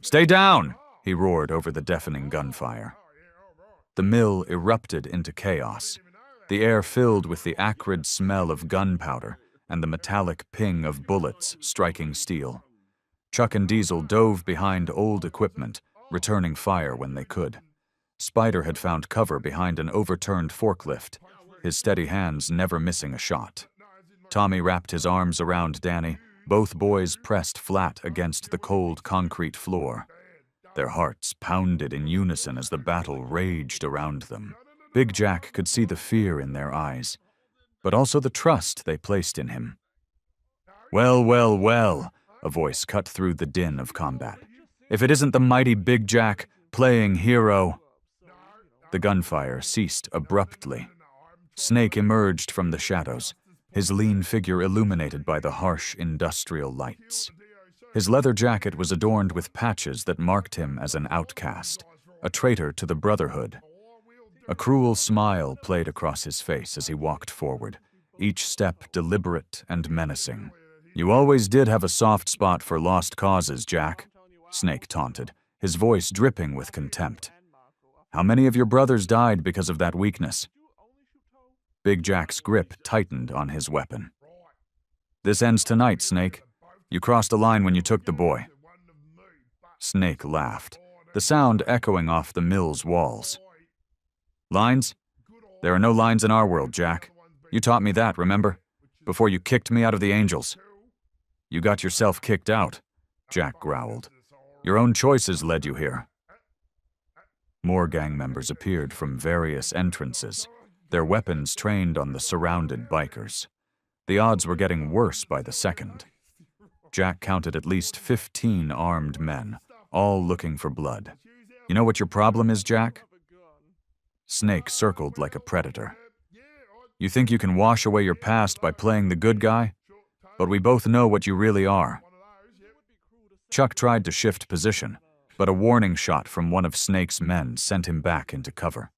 "Stay down!" he roared over the deafening gunfire. The mill erupted into chaos, the air filled with the acrid smell of gunpowder and the metallic ping of bullets striking steel. Chuck and Diesel dove behind old equipment, returning fire when they could. Spider had found cover behind an overturned forklift, his steady hands never missing a shot. Tommy wrapped his arms around Danny, both boys pressed flat against the cold concrete floor. Their hearts pounded in unison as the battle raged around them. Big Jack could see the fear in their eyes, but also the trust they placed in him. "Well, well, well," a voice cut through the din of combat. "If it isn't the mighty Big Jack, playing hero." The gunfire ceased abruptly. Snake emerged from the shadows, his lean figure illuminated by the harsh industrial lights. His leather jacket was adorned with patches that marked him as an outcast, a traitor to the Brotherhood. A cruel smile played across his face as he walked forward, each step deliberate and menacing. "You always did have a soft spot for lost causes, Jack," Snake taunted, his voice dripping with contempt. "How many of your brothers died because of that weakness?" Big Jack's grip tightened on his weapon. "This ends tonight, Snake. You crossed a line when you took the boy." Snake laughed, the sound echoing off the mill's walls. "Lines? There are no lines in our world, Jack. You taught me that, remember? Before you kicked me out of the Angels." "You got yourself kicked out," Jack growled. "Your own choices led you here." More gang members appeared from various entrances, their weapons trained on the surrounded bikers. The odds were getting worse by the second. Jack counted at least 15 armed men, all looking for blood. "You know what your problem is, Jack?" Snake circled like a predator. "You think you can wash away your past by playing the good guy? But we both know what you really are." Chuck tried to shift position, but a warning shot from one of Snake's men sent him back into cover.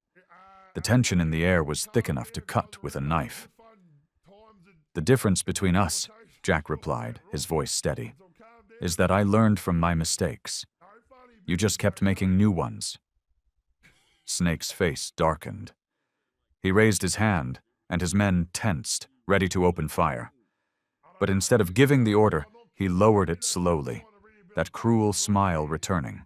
The tension in the air was thick enough to cut with a knife. "The difference between us," Jack replied, his voice steady, is that I learned from my mistakes. You just kept making new ones. Snake's face darkened. He raised his hand, and his men tensed, ready to open fire. But instead of giving the order, he lowered it slowly, that cruel smile returning.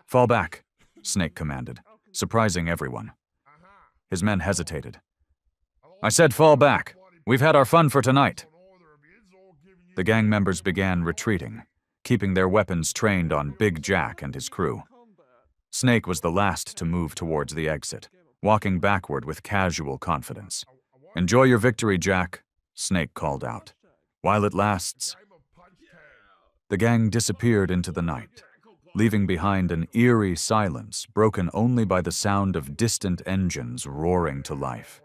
"Fall back," Snake commanded, surprising everyone. His men hesitated. "I said fall back. We've had our fun for tonight." The gang members began retreating, keeping their weapons trained on Big Jack and his crew. Snake was the last to move towards the exit, walking backward with casual confidence. "Enjoy your victory, Jack," Snake called out. "While it lasts." The gang disappeared into the night, leaving behind an eerie silence broken only by the sound of distant engines roaring to life.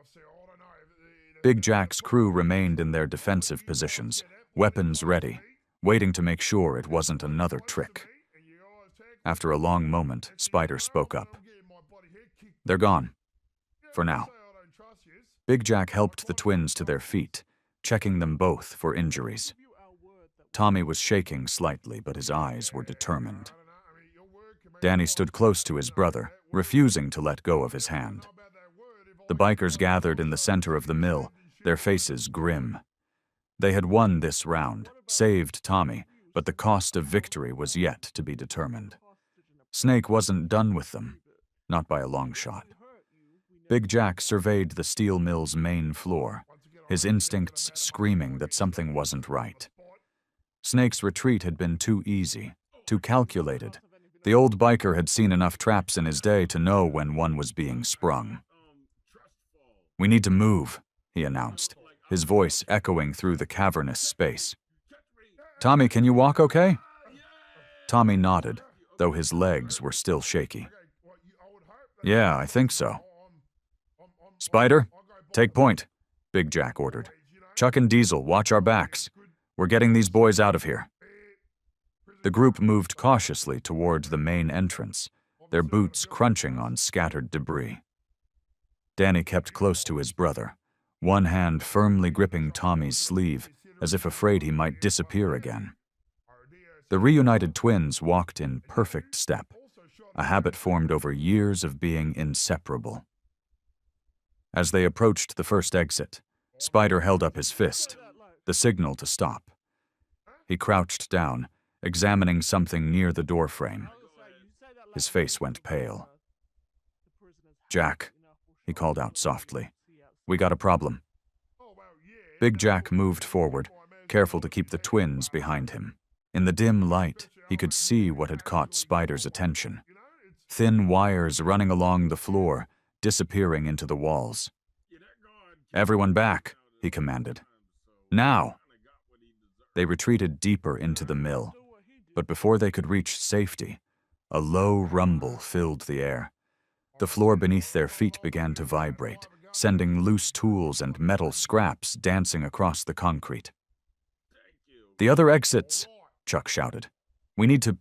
Big Jack's crew remained in their defensive positions, weapons ready, waiting to make sure it wasn't another trick. After a long moment, Spider spoke up. "They're gone. For now." Big Jack helped the twins to their feet, checking them both for injuries. Tommy was shaking slightly, but his eyes were determined. Danny stood close to his brother, refusing to let go of his hand. The bikers gathered in the center of the mill, their faces grim. They had won this round, saved Tommy, but the cost of victory was yet to be determined. Snake wasn't done with them, not by a long shot. Big Jack surveyed the steel mill's main floor, his instincts screaming that something wasn't right. Snake's retreat had been too easy, too calculated. The old biker had seen enough traps in his day to know when one was being sprung. "We need to move," he announced, his voice echoing through the cavernous space. "Tommy, can you walk okay?" Tommy nodded, though his legs were still shaky. "Yeah, I think so." "Spider, take point," Big Jack ordered. "Chuck and Diesel, watch our backs. We're getting these boys out of here." The group moved cautiously toward the main entrance, their boots crunching on scattered debris. Danny kept close to his brother, one hand firmly gripping Tommy's sleeve, as if afraid he might disappear again. The reunited twins walked in perfect step, a habit formed over years of being inseparable. As they approached the first exit, Spider held up his fist, the signal to stop. He crouched down, examining something near the doorframe. His face went pale. "Jack," he called out softly, "we got a problem." Big Jack moved forward, careful to keep the twins behind him. In the dim light, he could see what had caught Spider's attention. Thin wires running along the floor, disappearing into the walls. "Everyone back," he commanded. "Now!" They retreated deeper into the mill, but before they could reach safety, a low rumble filled the air. The floor beneath their feet began to vibrate, sending loose tools and metal scraps dancing across the concrete. "The other exits," Chuck shouted. "We need to—"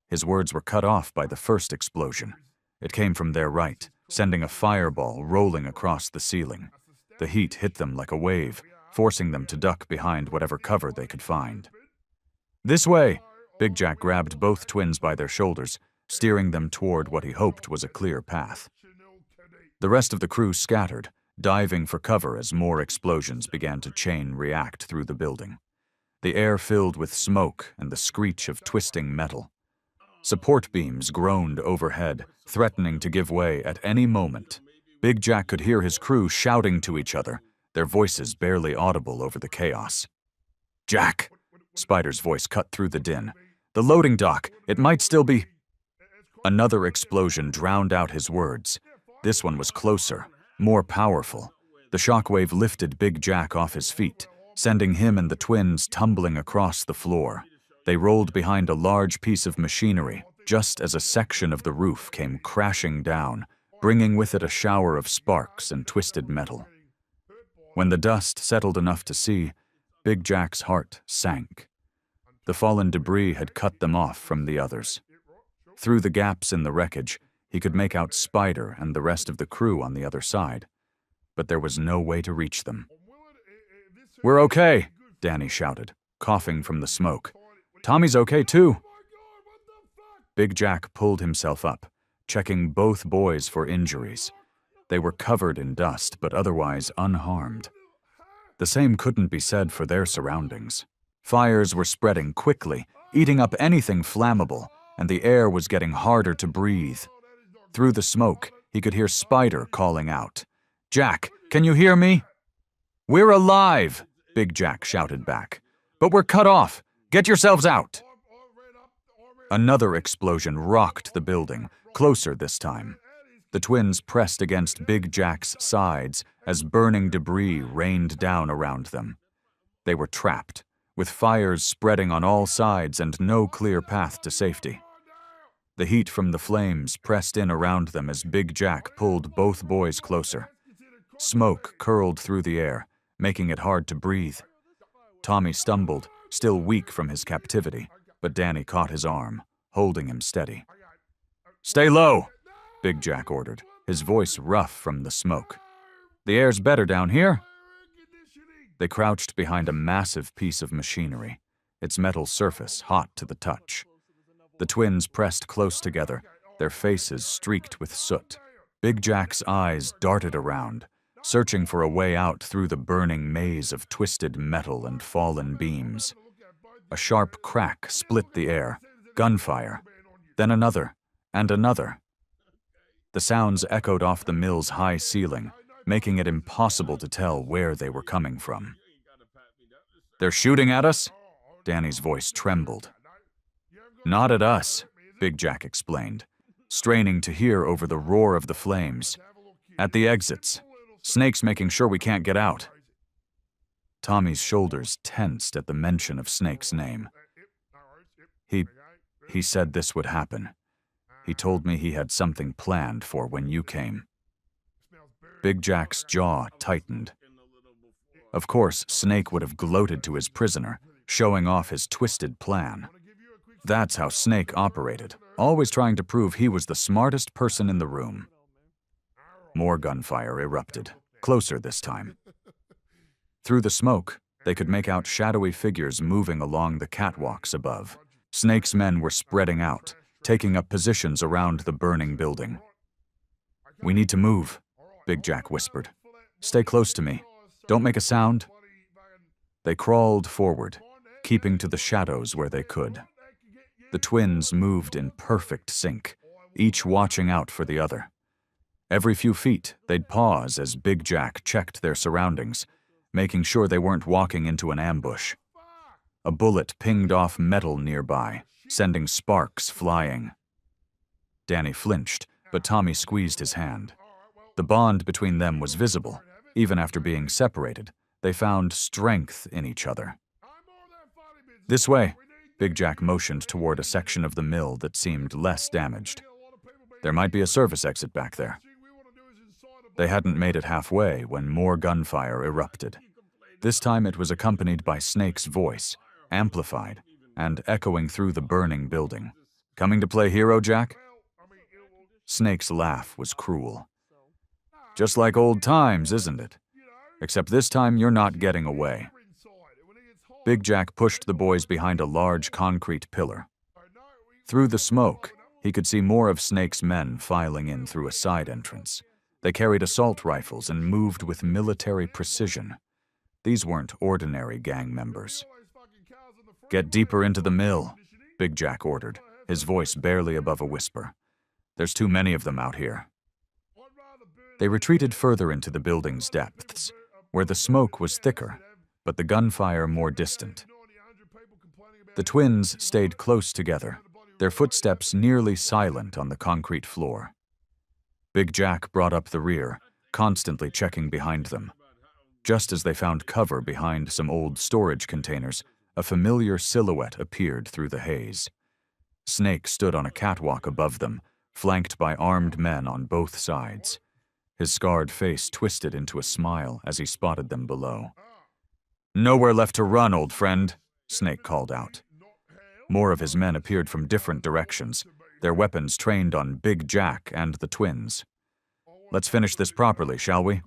His words were cut off by the first explosion. It came from their right, sending a fireball rolling across the ceiling. The heat hit them like a wave, forcing them to duck behind whatever cover they could find. "This way!" Big Jack grabbed both twins by their shoulders, steering them toward what he hoped was a clear path. The rest of the crew scattered, diving for cover as more explosions began to chain react through the building. The air filled with smoke and the screech of twisting metal. Support beams groaned overhead, threatening to give way at any moment. Big Jack could hear his crew shouting to each other, their voices barely audible over the chaos. "Jack!" Spider's voice cut through the din. "The loading dock, it might still be—" Another explosion drowned out his words. This one was closer, more powerful. The shockwave lifted Big Jack off his feet, sending him and the twins tumbling across the floor. They rolled behind a large piece of machinery, just as a section of the roof came crashing down, bringing with it a shower of sparks and twisted metal. When the dust settled enough to see, Big Jack's heart sank. The fallen debris had cut them off from the others. Through the gaps in the wreckage, he could make out Spider and the rest of the crew on the other side, but there was no way to reach them. "We're okay," Danny shouted, coughing from the smoke. Tommy's okay too. Big Jack pulled himself up, checking both boys for injuries. They were covered in dust, but otherwise unharmed. The same couldn't be said for their surroundings. Fires were spreading quickly, eating up anything flammable, and the air was getting harder to breathe. Through the smoke, he could hear Spider calling out, "Jack, can you hear me?" "We're alive," Big Jack shouted back. "But we're cut off. Get yourselves out." Another explosion rocked the building, closer this time. The twins pressed against Big Jack's sides as burning debris rained down around them. They were trapped, with fires spreading on all sides and no clear path to safety. The heat from the flames pressed in around them as Big Jack pulled both boys closer. Smoke curled through the air, making it hard to breathe. Tommy stumbled, still weak from his captivity, but Danny caught his arm, holding him steady. "Stay low," Big Jack ordered, his voice rough from the smoke. "The air's better down here." They crouched behind a massive piece of machinery, its metal surface hot to the touch. The twins pressed close together, their faces streaked with soot. Big Jack's eyes darted around, searching for a way out through the burning maze of twisted metal and fallen beams. A sharp crack split the air, gunfire, then another, and another. The sounds echoed off the mill's high ceiling, making it impossible to tell where they were coming from. "They're shooting at us?" Danny's voice trembled. "Not at us," Big Jack explained, straining to hear over the roar of the flames. "At the exits. Snake's making sure we can't get out." Tommy's shoulders tensed at the mention of Snake's name. He said this would happen. He told me he had something planned for when you came. Big Jack's jaw tightened. Of course, Snake would have gloated to his prisoner, showing off his twisted plan. That's how Snake operated, always trying to prove he was the smartest person in the room. More gunfire erupted, closer this time. Through the smoke, they could make out shadowy figures moving along the catwalks above. Snake's men were spreading out, taking up positions around the burning building. "We need to move," Big Jack whispered. "Stay close to me. Don't make a sound." They crawled forward, keeping to the shadows where they could. The twins moved in perfect sync, each watching out for the other. Every few feet, they'd pause as Big Jack checked their surroundings, making sure they weren't walking into an ambush. A bullet pinged off metal nearby, sending sparks flying. Danny flinched, but Tommy squeezed his hand. The bond between them was visible. Even after being separated, they found strength in each other. "This way," Big Jack motioned toward a section of the mill that seemed less damaged. "There might be a service exit back there." They hadn't made it halfway when more gunfire erupted. This time it was accompanied by Snake's voice, amplified and echoing through the burning building. "Coming to play hero, Jack?" Snake's laugh was cruel. "Just like old times, isn't it? Except this time you're not getting away." Big Jack pushed the boys behind a large concrete pillar. Through the smoke, he could see more of Snake's men filing in through a side entrance. They carried assault rifles and moved with military precision. These weren't ordinary gang members. "Get deeper into the mill," Big Jack ordered, his voice barely above a whisper. "There's too many of them out here." They retreated further into the building's depths, where the smoke was thicker, but the gunfire more distant. The twins stayed close together, their footsteps nearly silent on the concrete floor. Big Jack brought up the rear, constantly checking behind them. Just as they found cover behind some old storage containers, a familiar silhouette appeared through the haze. Snake stood on a catwalk above them, flanked by armed men on both sides. His scarred face twisted into a smile as he spotted them below. "Nowhere left to run, old friend," Snake called out. More of his men appeared from different directions, their weapons trained on Big Jack and the twins. "Let's finish this properly, shall we?"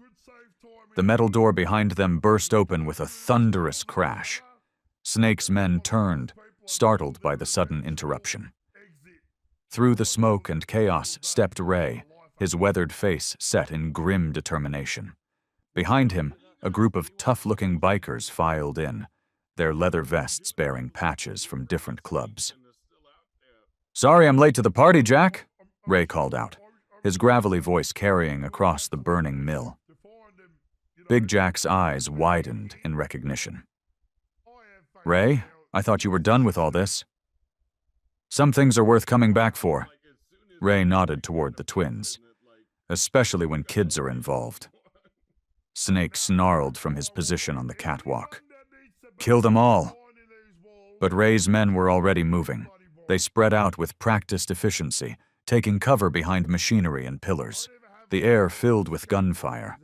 The metal door behind them burst open with a thunderous crash. Snake's men turned, startled by the sudden interruption. Through the smoke and chaos stepped Ray, his weathered face set in grim determination. Behind him, a group of tough-looking bikers filed in, their leather vests bearing patches from different clubs. "Sorry I'm late to the party, Jack," Ray called out, his gravelly voice carrying across the burning mill. Big Jack's eyes widened in recognition. "Ray, I thought you were done with all this." "Some things are worth coming back for." Ray nodded toward the twins, especially when kids are involved. Snake snarled from his position on the catwalk. "Kill them all." But Ray's men were already moving. They spread out with practiced efficiency, taking cover behind machinery and pillars. The air filled with gunfire.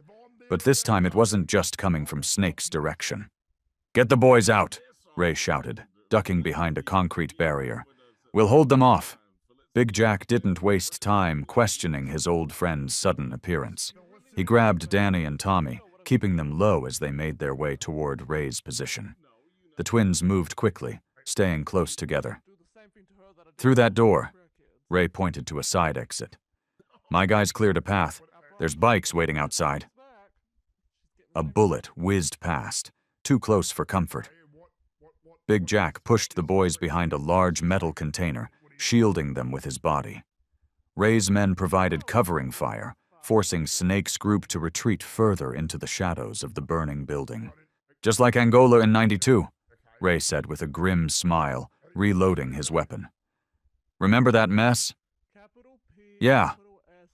But this time it wasn't just coming from Snake's direction. "Get the boys out," Ray shouted, ducking behind a concrete barrier. "We'll hold them off." Big Jack didn't waste time questioning his old friend's sudden appearance. He grabbed Danny and Tommy, keeping them low as they made their way toward Ray's position. The twins moved quickly, staying close together. "Through that door," Ray pointed to a side exit. "My guys cleared a path. There's bikes waiting outside." A bullet whizzed past, too close for comfort. Big Jack pushed the boys behind a large metal container, shielding them with his body. Ray's men provided covering fire, forcing Snake's group to retreat further into the shadows of the burning building. "Just like Angola in '92, Ray said with a grim smile, reloading his weapon. "Remember that mess?" "Yeah,"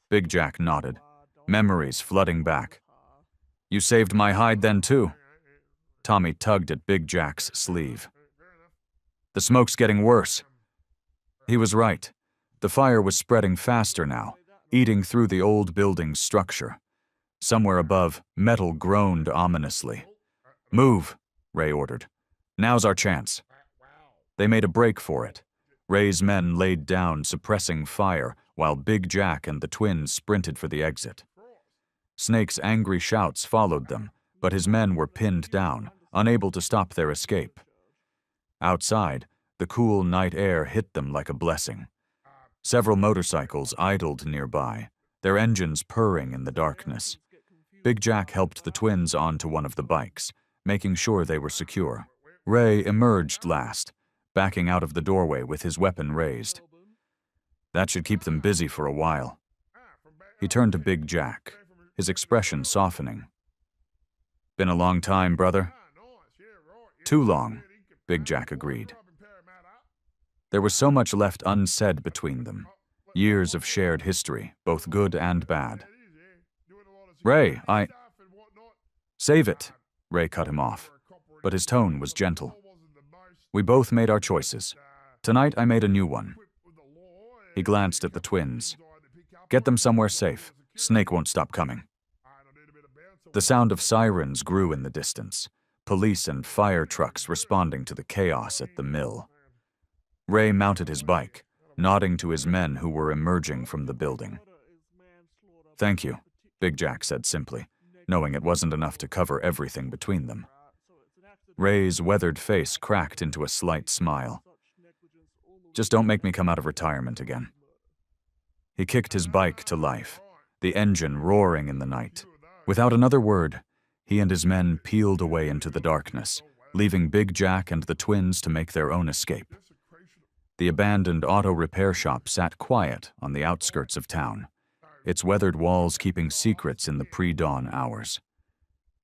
Big Jack nodded, memories flooding back. "You saved my hide then too." Tommy tugged at Big Jack's sleeve. "The smoke's getting worse." He was right. The fire was spreading faster now, eating through the old building's structure. Somewhere above, metal groaned ominously. "Move," Ray ordered. "Now's our chance." They made a break for it. Ray's men laid down, suppressing fire, while Big Jack and the twins sprinted for the exit. Snake's angry shouts followed them, but his men were pinned down, unable to stop their escape. Outside, the cool night air hit them like a blessing. Several motorcycles idled nearby, their engines purring in the darkness. Big Jack helped the twins onto one of the bikes, making sure they were secure. Ray emerged last, backing out of the doorway with his weapon raised. That should keep them busy for a while. He turned to Big Jack, his expression softening. "Been a long time, brother?" "Too long," Big Jack agreed. There was so much left unsaid between them, years of shared history, both good and bad. "Ray, Save it," Ray cut him off, but his tone was gentle. "We both made our choices. Tonight I made a new one." He glanced at the twins. "Get them somewhere safe. Snake won't stop coming." The sound of sirens grew in the distance, police and fire trucks responding to the chaos at the mill. Ray mounted his bike, nodding to his men who were emerging from the building. "Thank you," Big Jack said simply, knowing it wasn't enough to cover everything between them. Ray's weathered face cracked into a slight smile. "Just don't make me come out of retirement again." He kicked his bike to life, the engine roaring in the night. Without another word, he and his men peeled away into the darkness, leaving Big Jack and the twins to make their own escape. The abandoned auto repair shop sat quiet on the outskirts of town, its weathered walls keeping secrets in the pre-dawn hours.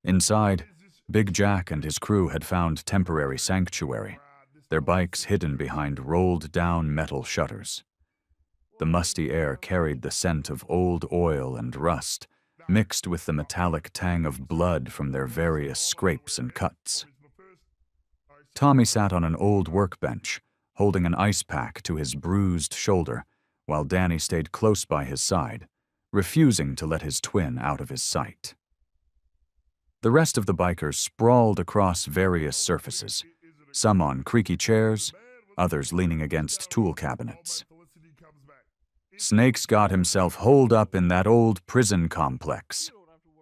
Inside, Big Jack and his crew had found temporary sanctuary, their bikes hidden behind rolled-down metal shutters. The musty air carried the scent of old oil and rust, mixed with the metallic tang of blood from their various scrapes and cuts. Tommy sat on an old workbench, holding an ice pack to his bruised shoulder, while Danny stayed close by his side, refusing to let his twin out of his sight. The rest of the bikers sprawled across various surfaces, some on creaky chairs, others leaning against tool cabinets. "Snake's got himself holed up in that old prison complex,"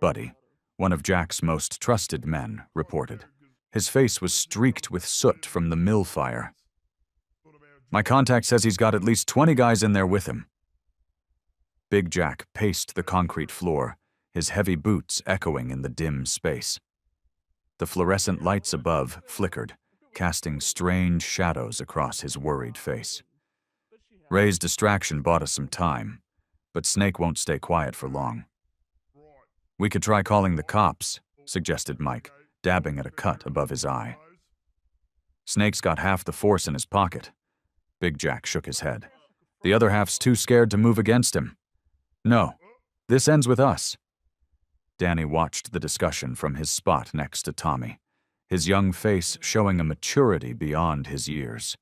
Buddy, one of Jack's most trusted men, reported. His face was streaked with soot from the mill fire. My contact says he's got at least 20 guys in there with him. Big Jack paced the concrete floor, his heavy boots echoing in the dim space. The fluorescent lights above flickered, casting strange shadows across his worried face. Ray's distraction bought us some time, but Snake won't stay quiet for long. We could try calling the cops, suggested Mike, dabbing at a cut above his eye. Snake's got half the force in his pocket. Big Jack shook his head. The other half's too scared to move against him. No, this ends with us. Danny watched the discussion from his spot next to Tommy, his young face showing a maturity beyond his years.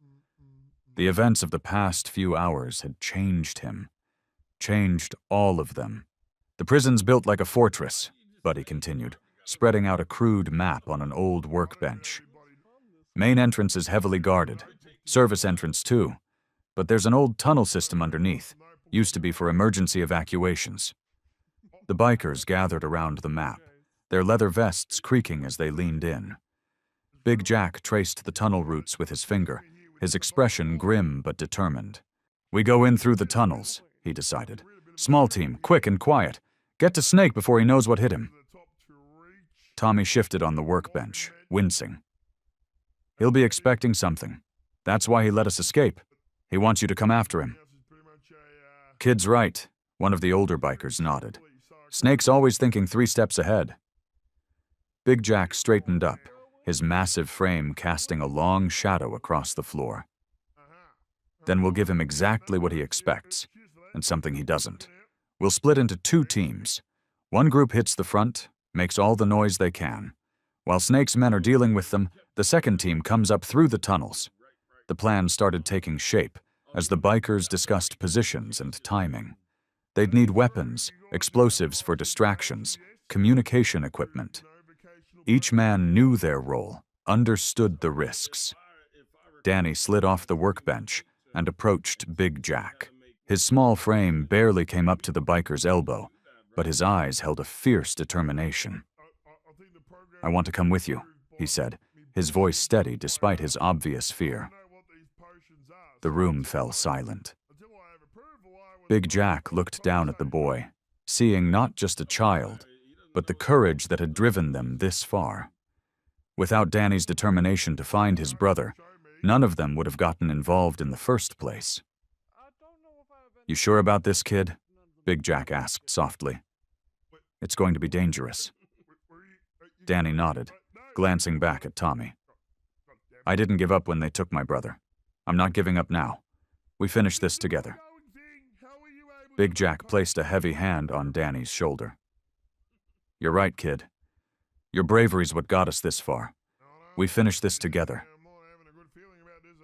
The events of the past few hours had changed him. Changed all of them. The prison's built like a fortress, Buddy continued, spreading out a crude map on an old workbench. Main entrance is heavily guarded. Service entrance too. But there's an old tunnel system underneath. Used to be for emergency evacuations. The bikers gathered around the map, their leather vests creaking as they leaned in. Big Jack traced the tunnel routes with his finger, his expression grim but determined. We go in through the tunnels, he decided. Small team, quick and quiet. Get to Snake before he knows what hit him. Tommy shifted on the workbench, wincing. He'll be expecting something. That's why he let us escape. He wants you to come after him. Kid's right, one of the older bikers nodded. Snake's always thinking 3 steps ahead. Big Jack straightened up, his massive frame casting a long shadow across the floor. Then we'll give him exactly what he expects, and something he doesn't. We'll split into 2 teams. One group hits the front, makes all the noise they can. While Snake's men are dealing with them, the second team comes up through the tunnels. The plan started taking shape as the bikers discussed positions and timing. They'd need weapons, explosives for distractions, communication equipment. Each man knew their role, understood the risks. Danny slid off the workbench and approached Big Jack. His small frame barely came up to the biker's elbow, but his eyes held a fierce determination. I want to come with you, he said, his voice steady despite his obvious fear. The room fell silent. Big Jack looked down at the boy, seeing not just a child, but the courage that had driven them this far. Without Danny's determination to find his brother, none of them would have gotten involved in the first place. You sure about this, kid? Big Jack asked softly. It's going to be dangerous. Danny nodded, glancing back at Tommy. I didn't give up when they took my brother. I'm not giving up now. We finish this together. Big Jack placed a heavy hand on Danny's shoulder. You're right, kid. Your bravery's what got us this far. We finish this together.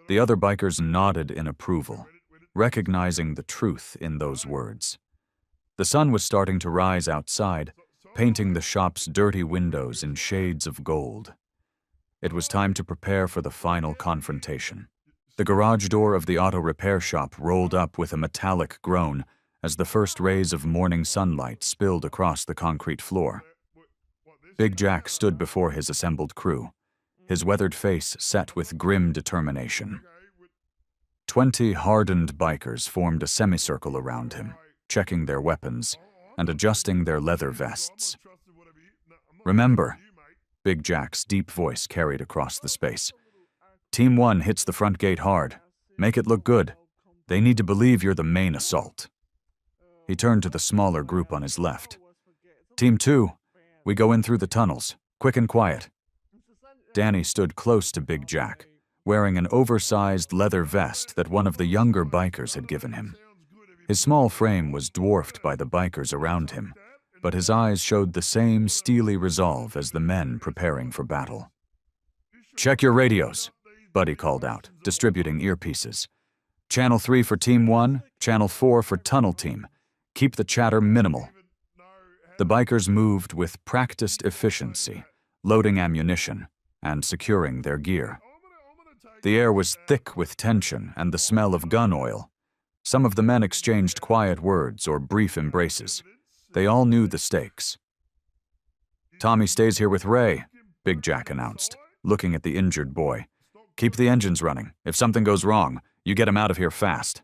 The other bikers nodded in approval, recognizing the truth in those words. The sun was starting to rise outside, painting the shop's dirty windows in shades of gold. It was time to prepare for the final confrontation. The garage door of the auto repair shop rolled up with a metallic groan as the first rays of morning sunlight spilled across the concrete floor. Big Jack stood before his assembled crew, his weathered face set with grim determination. 20 hardened bikers formed a semicircle around him, checking their weapons and adjusting their leather vests. Remember, Big Jack's deep voice carried across the space. Team 1 hits the front gate hard. Make it look good. They need to believe you're the main assault. He turned to the smaller group on his left. Team 2, we go in through the tunnels, quick and quiet. Danny stood close to Big Jack, wearing an oversized leather vest that one of the younger bikers had given him. His small frame was dwarfed by the bikers around him, but his eyes showed the same steely resolve as the men preparing for battle. Check your radios, Buddy called out, distributing earpieces. Channel 3 for Team 1, Channel 4 for Tunnel Team. Keep the chatter minimal. The bikers moved with practiced efficiency, loading ammunition and securing their gear. The air was thick with tension and the smell of gun oil. Some of the men exchanged quiet words or brief embraces. They all knew the stakes. Tommy stays here with Ray, Big Jack announced, looking at the injured boy. Keep the engines running. If something goes wrong, You get him out of here fast.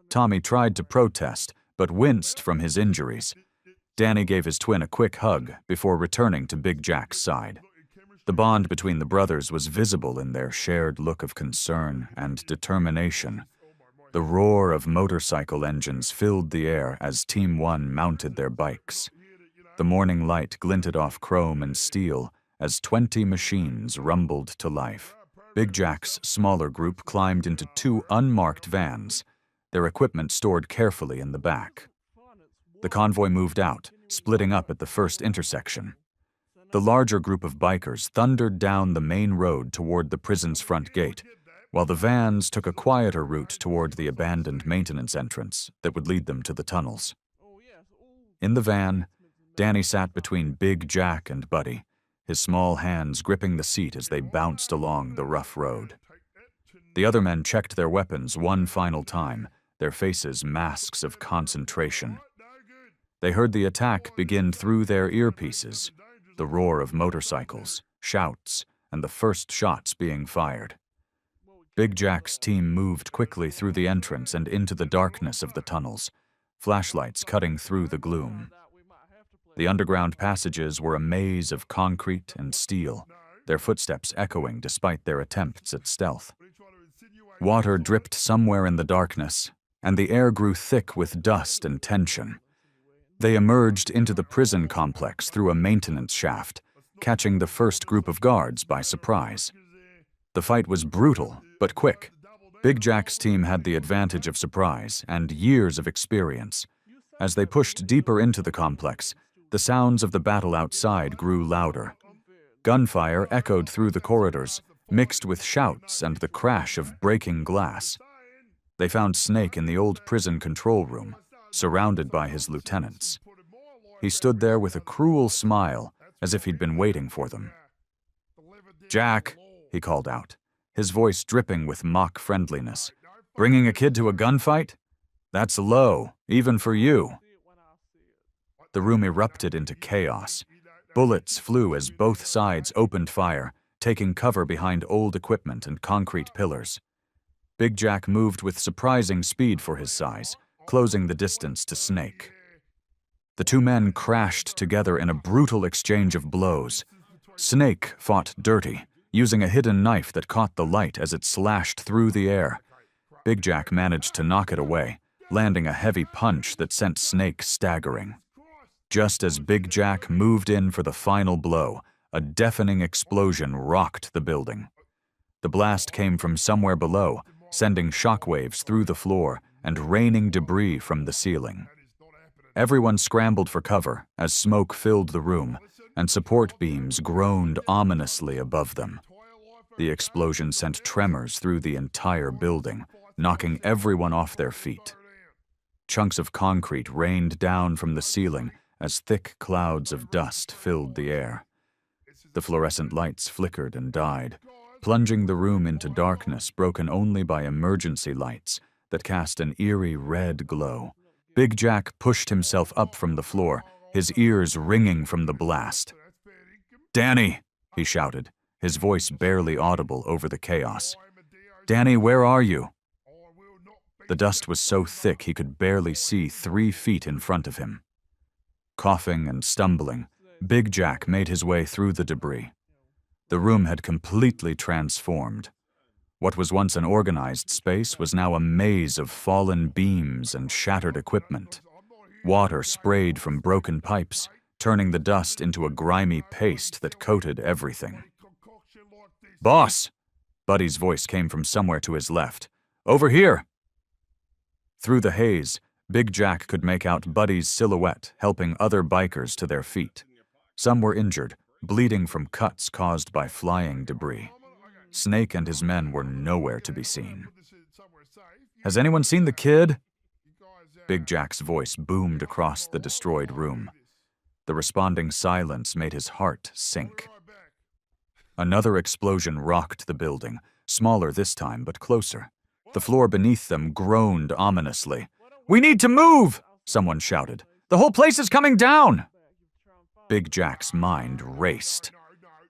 Tommy tried to protest, but winced from his injuries. Danny gave his twin a quick hug before returning to Big Jack's side. The bond between the brothers was visible in their shared look of concern and determination. The roar of motorcycle engines filled the air as Team 1 mounted their bikes. The morning light glinted off chrome and steel as 20 machines rumbled to life. Big Jack's smaller group climbed into 2 unmarked vans, their equipment stored carefully in the back. The convoy moved out, splitting up at the first intersection. The larger group of bikers thundered down the main road toward the prison's front gate, while the vans took a quieter route toward the abandoned maintenance entrance that would lead them to the tunnels. In the van, Danny sat between Big Jack and Buddy, his small hands gripping the seat as they bounced along the rough road. The other men checked their weapons one final time, their faces masks of concentration. They heard the attack begin through their earpieces, the roar of motorcycles, shouts, and the first shots being fired. Big Jack's team moved quickly through the entrance and into the darkness of the tunnels, flashlights cutting through the gloom. The underground passages were a maze of concrete and steel, their footsteps echoing despite their attempts at stealth. Water dripped somewhere in the darkness, and the air grew thick with dust and tension. They emerged into the prison complex through a maintenance shaft, catching the first group of guards by surprise. The fight was brutal, but quick. Big Jack's team had the advantage of surprise and years of experience. As they pushed deeper into the complex, the sounds of the battle outside grew louder. Gunfire echoed through the corridors, mixed with shouts and the crash of breaking glass. They found Snake in the old prison control room, surrounded by his lieutenants. He stood there with a cruel smile, as if he'd been waiting for them. "Jack," he called out, his voice dripping with mock friendliness. "Bringing a kid to a gunfight? That's low, even for you." The room erupted into chaos. Bullets flew as both sides opened fire, taking cover behind old equipment and concrete pillars. Big Jack moved with surprising speed for his size, closing the distance to Snake. The 2 men crashed together in a brutal exchange of blows. Snake fought dirty, using a hidden knife that caught the light as it slashed through the air. Big Jack managed to knock it away, landing a heavy punch that sent Snake staggering. Just as Big Jack moved in for the final blow, a deafening explosion rocked the building. The blast came from somewhere below, sending shockwaves through the floor and raining debris from the ceiling. Everyone scrambled for cover as smoke filled the room, and support beams groaned ominously above them. The explosion sent tremors through the entire building, knocking everyone off their feet. Chunks of concrete rained down from the ceiling as thick clouds of dust filled the air. The fluorescent lights flickered and died, plunging the room into darkness broken only by emergency lights that cast an eerie red glow. Big Jack pushed himself up from the floor, his ears ringing from the blast. "Danny!" he shouted, his voice barely audible over the chaos. "Danny, where are you?" The dust was so thick he could barely see 3 feet in front of him. Coughing and stumbling, Big Jack made his way through the debris. The room had completely transformed. What was once an organized space was now a maze of fallen beams and shattered equipment. Water sprayed from broken pipes, turning the dust into a grimy paste that coated everything. "Boss!" Buddy's voice came from somewhere to his left. "Over here!" Through the haze, Big Jack could make out Buddy's silhouette helping other bikers to their feet. Some were injured, bleeding from cuts caused by flying debris. Snake and his men were nowhere to be seen. "Has anyone seen the kid?" Big Jack's voice boomed across the destroyed room. The responding silence made his heart sink. Another explosion rocked the building, smaller this time but closer. The floor beneath them groaned ominously. "We need to move!" someone shouted. "The whole place is coming down!" Big Jack's mind raced.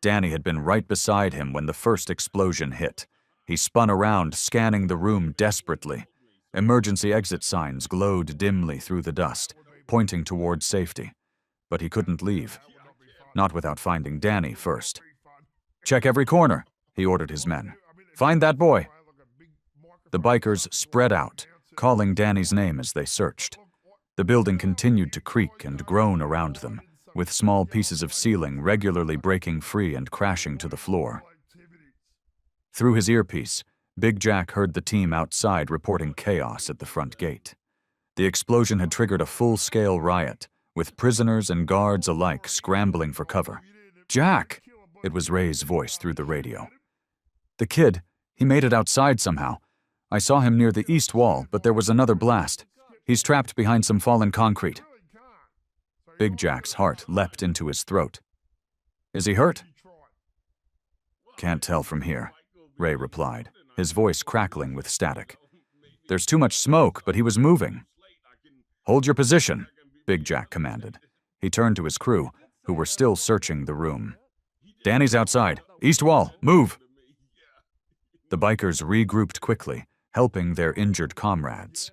Danny had been right beside him when the first explosion hit. He spun around, scanning the room desperately. Emergency exit signs glowed dimly through the dust, pointing toward safety. But he couldn't leave. Not without finding Danny first. "Check every corner," he ordered his men. "Find that boy." The bikers spread out, calling Danny's name as they searched. The building continued to creak and groan around them, with small pieces of ceiling regularly breaking free and crashing to the floor. Through his earpiece, Big Jack heard the team outside reporting chaos at the front gate. The explosion had triggered a full-scale riot, with prisoners and guards alike scrambling for cover. "Jack!" It was Ray's voice through the radio. "The kid, he made it outside somehow. I saw him near the east wall, but there was another blast. He's trapped behind some fallen concrete." Big Jack's heart leapt into his throat. "Is he hurt?" "Can't tell from here," Ray replied, his voice crackling with static. "There's too much smoke, but he was moving." "Hold your position," Big Jack commanded. He turned to his crew, who were still searching the room. "Danny's outside. East wall, move!" The bikers regrouped quickly, helping their injured comrades.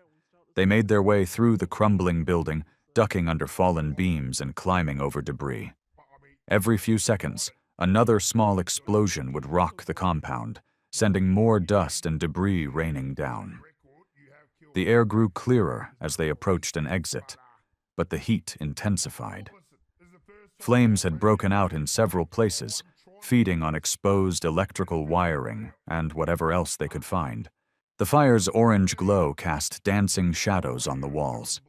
They made their way through the crumbling building, ducking under fallen beams and climbing over debris. Every few seconds, another small explosion would rock the compound, sending more dust and debris raining down. The air grew clearer as they approached an exit, but the heat intensified. Flames had broken out in several places, feeding on exposed electrical wiring and whatever else they could find. The fire's orange glow cast dancing shadows on the walls.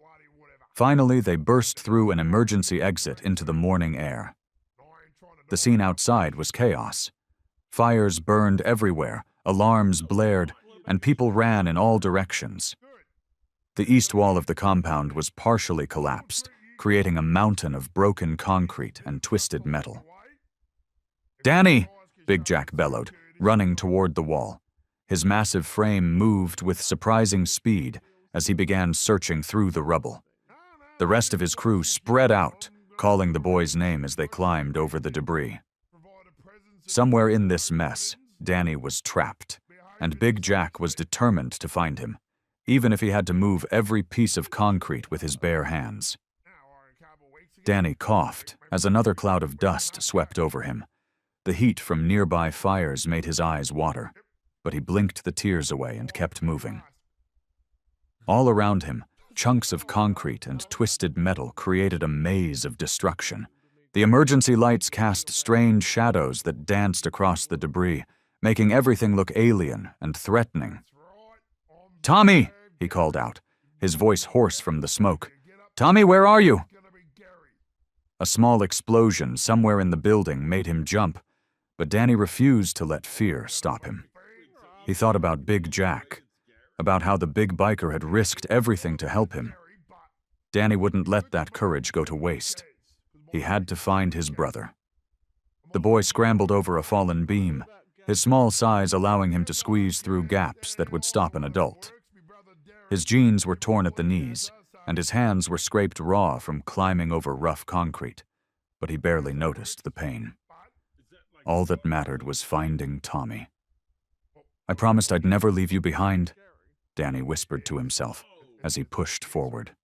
Finally, they burst through an emergency exit into the morning air. The scene outside was chaos. Fires burned everywhere, alarms blared, and people ran in all directions. The east wall of the compound was partially collapsed, creating a mountain of broken concrete and twisted metal. "Danny!" Big Jack bellowed, running toward the wall. His massive frame moved with surprising speed as he began searching through the rubble. The rest of his crew spread out, calling the boy's name as they climbed over the debris. Somewhere in this mess, Danny was trapped, and Big Jack was determined to find him, even if he had to move every piece of concrete with his bare hands. Danny coughed as another cloud of dust swept over him. The heat from nearby fires made his eyes water, but he blinked the tears away and kept moving. All around him, chunks of concrete and twisted metal created a maze of destruction. The emergency lights cast strange shadows that danced across the debris, making everything look alien and threatening. "Tommy!" he called out, his voice hoarse from the smoke. "Tommy, where are you?" A small explosion somewhere in the building made him jump, but Danny refused to let fear stop him. He thought about Big Jack, about how the big biker had risked everything to help him. Danny wouldn't let that courage go to waste. He had to find his brother. The boy scrambled over a fallen beam, his small size allowing him to squeeze through gaps that would stop an adult. His jeans were torn at the knees, and his hands were scraped raw from climbing over rough concrete, but he barely noticed the pain. All that mattered was finding Tommy. "I promised I'd never leave you behind," Danny whispered to himself as he pushed forward.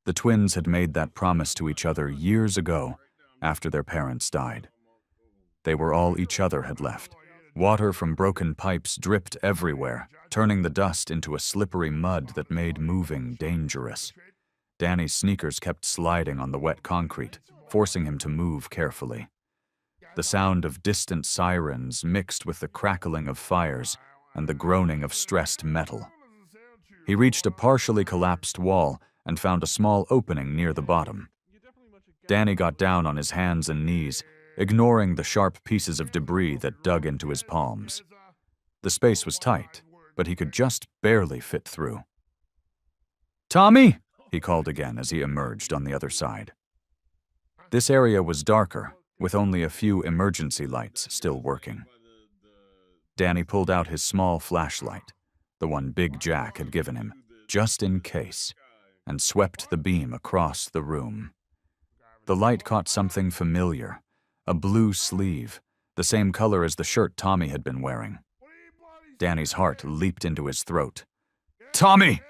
The twins had made that promise to each other years ago, after their parents died. They were all each other had left. Water from broken pipes dripped everywhere, turning the dust into a slippery mud that made moving dangerous. Danny's sneakers kept sliding on the wet concrete, forcing him to move carefully. The sound of distant sirens mixed with the crackling of fires and the groaning of stressed metal. He reached a partially collapsed wall and found a small opening near the bottom. Danny got down on his hands and knees, ignoring the sharp pieces of debris that dug into his palms. The space was tight, but he could just barely fit through. "Tommy!" he called again as he emerged on the other side. This area was darker, with only a few emergency lights still working. Danny pulled out his small flashlight, the one Big Jack had given him, just in case, and swept the beam across the room. The light caught something familiar, a blue sleeve, the same color as the shirt Tommy had been wearing. Danny's heart leaped into his throat. "Tommy!"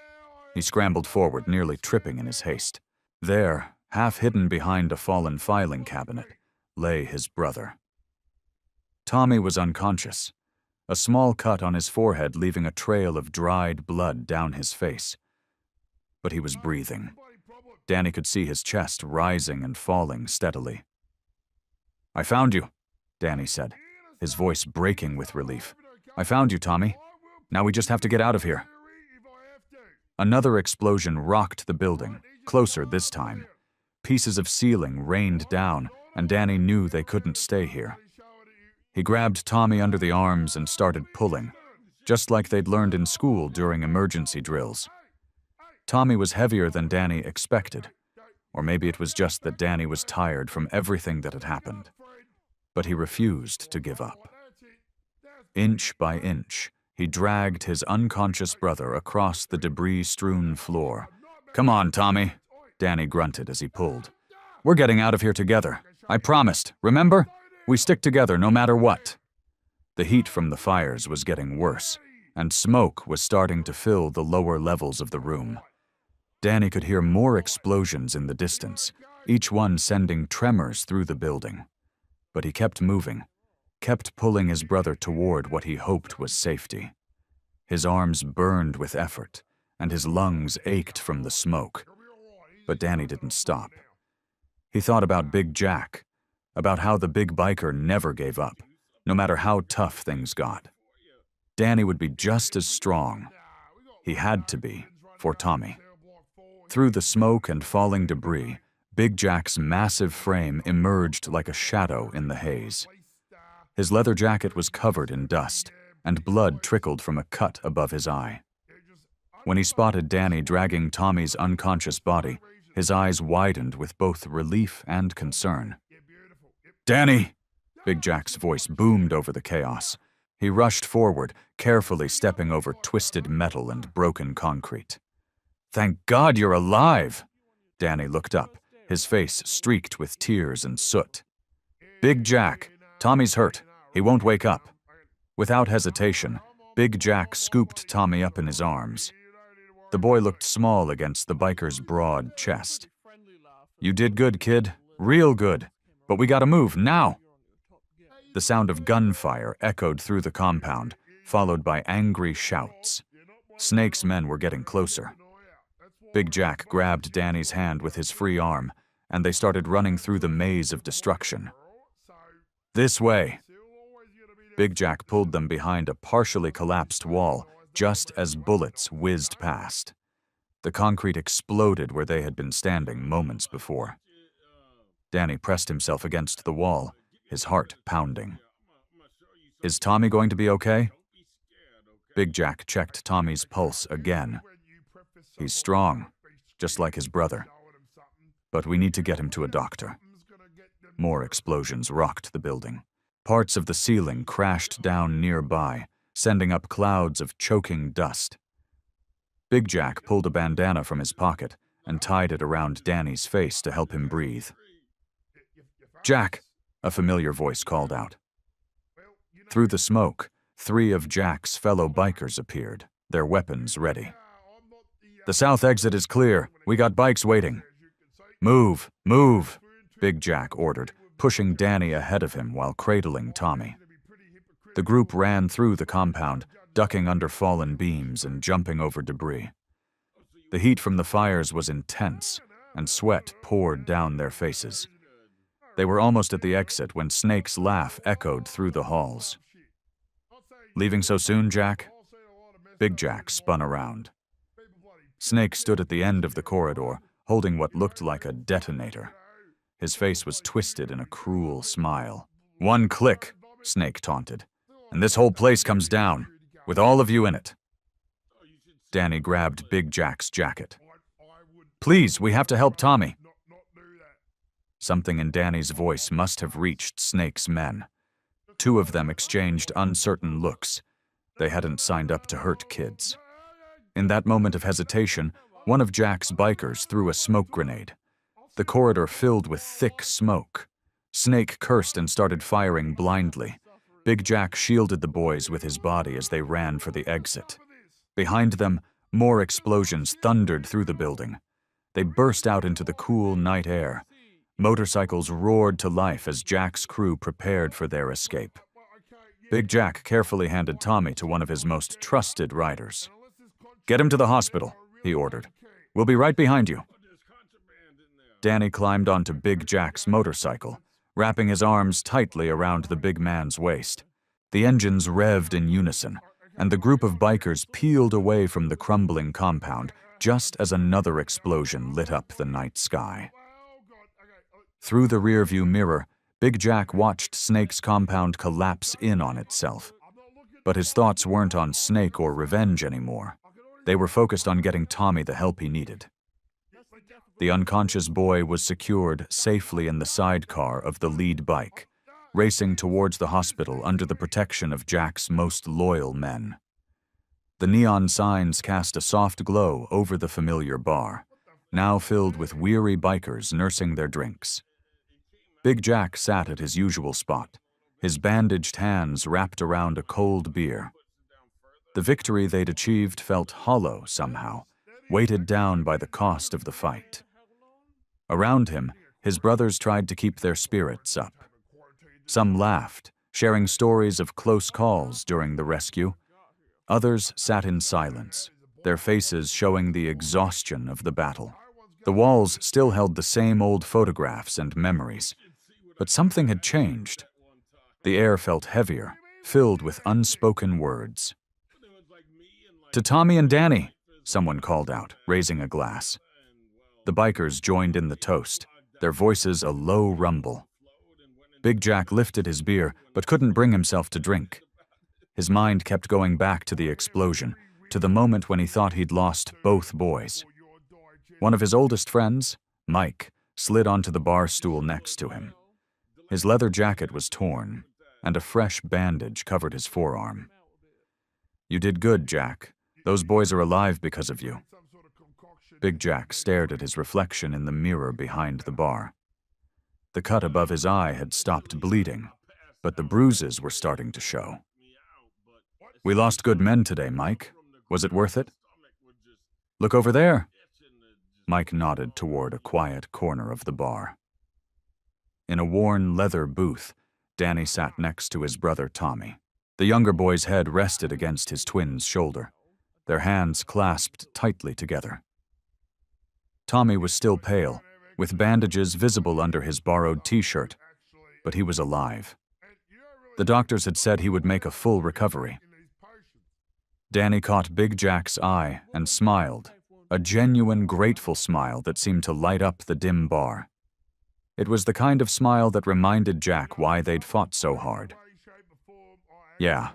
He scrambled forward, nearly tripping in his haste. There, half hidden behind a fallen filing cabinet, lay his brother. Tommy was unconscious, a small cut on his forehead leaving a trail of dried blood down his face. But he was breathing. Danny could see his chest rising and falling steadily. "I found you," Danny said, his voice breaking with relief. "I found you, Tommy. Now we just have to get out of here." Another explosion rocked the building, closer this time. Pieces of ceiling rained down, and Danny knew they couldn't stay here. He grabbed Tommy under the arms and started pulling, just like they'd learned in school during emergency drills. Tommy was heavier than Danny expected, or maybe it was just that Danny was tired from everything that had happened. But he refused to give up. Inch by inch, he dragged his unconscious brother across the debris-strewn floor. "Come on, Tommy," Danny grunted as he pulled. "We're getting out of here together. I promised, remember? We stick together no matter what." The heat from the fires was getting worse, and smoke was starting to fill the lower levels of the room. Danny could hear more explosions in the distance, each one sending tremors through the building. But he kept moving, kept pulling his brother toward what he hoped was safety. His arms burned with effort, and his lungs ached from the smoke. But Danny didn't stop. He thought about Big Jack, about how the big biker never gave up, no matter how tough things got. Danny would be just as strong. He had to be, for Tommy. Through the smoke and falling debris, Big Jack's massive frame emerged like a shadow in the haze. His leather jacket was covered in dust, and blood trickled from a cut above his eye. When he spotted Danny dragging Tommy's unconscious body, his eyes widened with both relief and concern. "Danny!" Big Jack's voice boomed over the chaos. He rushed forward, carefully stepping over twisted metal and broken concrete. "Thank God you're alive!" Danny looked up, his face streaked with tears and soot. "Big Jack, Tommy's hurt. He won't wake up." Without hesitation, Big Jack scooped Tommy up in his arms. The boy looked small against the biker's broad chest. "You did good, kid. Real good. But we gotta move, now!" The sound of gunfire echoed through the compound, followed by angry shouts. Snake's men were getting closer. Big Jack grabbed Danny's hand with his free arm, and they started running through the maze of destruction. "This way." Big Jack pulled them behind a partially collapsed wall just as bullets whizzed past. The concrete exploded where they had been standing moments before. Danny pressed himself against the wall, his heart pounding. "Is Tommy going to be okay?" Big Jack checked Tommy's pulse again. "He's strong, just like his brother. But we need to get him to a doctor." More explosions rocked the building. Parts of the ceiling crashed down nearby, sending up clouds of choking dust. Big Jack pulled a bandana from his pocket and tied it around Danny's face to help him breathe. "Jack," a familiar voice called out. Through the smoke, 3 of Jack's fellow bikers appeared, their weapons ready. "The south exit is clear. We got bikes waiting." "Move, move," Big Jack ordered, pushing Danny ahead of him while cradling Tommy. The group ran through the compound, ducking under fallen beams and jumping over debris. The heat from the fires was intense, and sweat poured down their faces. They were almost at the exit when Snake's laugh echoed through the halls. "Leaving so soon, Jack?" Big Jack spun around. Snake stood at the end of the corridor, holding what looked like a detonator. His face was twisted in a cruel smile. "One click," Snake taunted, "and this whole place comes down, with all of you in it." Danny grabbed Big Jack's jacket. "Please, we have to help Tommy." Something in Danny's voice must have reached Snake's men. 2 of them exchanged uncertain looks. They hadn't signed up to hurt kids. In that moment of hesitation, one of Jack's bikers threw a smoke grenade. The corridor filled with thick smoke. Snake cursed and started firing blindly. Big Jack shielded the boys with his body as they ran for the exit. Behind them, more explosions thundered through the building. They burst out into the cool night air. Motorcycles roared to life as Jack's crew prepared for their escape. Big Jack carefully handed Tommy to one of his most trusted riders. "Get him to the hospital," he ordered. "We'll be right behind you." Danny climbed onto Big Jack's motorcycle, wrapping his arms tightly around the big man's waist. The engines revved in unison, and the group of bikers peeled away from the crumbling compound just as another explosion lit up the night sky. Through the rearview mirror, Big Jack watched Snake's compound collapse in on itself. But his thoughts weren't on Snake or revenge anymore. They were focused on getting Tommy the help he needed. The unconscious boy was secured safely in the sidecar of the lead bike, racing towards the hospital under the protection of Jack's most loyal men. The neon signs cast a soft glow over the familiar bar, now filled with weary bikers nursing their drinks. Big Jack sat at his usual spot, his bandaged hands wrapped around a cold beer. The victory they'd achieved felt hollow somehow, weighted down by the cost of the fight. Around him, his brothers tried to keep their spirits up. Some laughed, sharing stories of close calls during the rescue. Others sat in silence, their faces showing the exhaustion of the battle. The walls still held the same old photographs and memories, but something had changed. The air felt heavier, filled with unspoken words. "To Tommy and Danny," someone called out, raising a glass. The bikers joined in the toast, their voices a low rumble. Big Jack lifted his beer, but couldn't bring himself to drink. His mind kept going back to the explosion, to the moment when he thought he'd lost both boys. One of his oldest friends, Mike, slid onto the bar stool next to him. His leather jacket was torn, and a fresh bandage covered his forearm. "You did good, Jack. Those boys are alive because of you." Big Jack stared at his reflection in the mirror behind the bar. The cut above his eye had stopped bleeding, but the bruises were starting to show. "We lost good men today, Mike. Was it worth it?" "Look over there." Mike nodded toward a quiet corner of the bar. In a worn leather booth, Danny sat next to his brother Tommy. The younger boy's head rested against his twin's shoulder, their hands clasped tightly together. Tommy was still pale, with bandages visible under his borrowed t-shirt, but he was alive. The doctors had said he would make a full recovery. Danny caught Big Jack's eye and smiled, a genuine, grateful smile that seemed to light up the dim bar. It was the kind of smile that reminded Jack why they'd fought so hard. "Yeah,"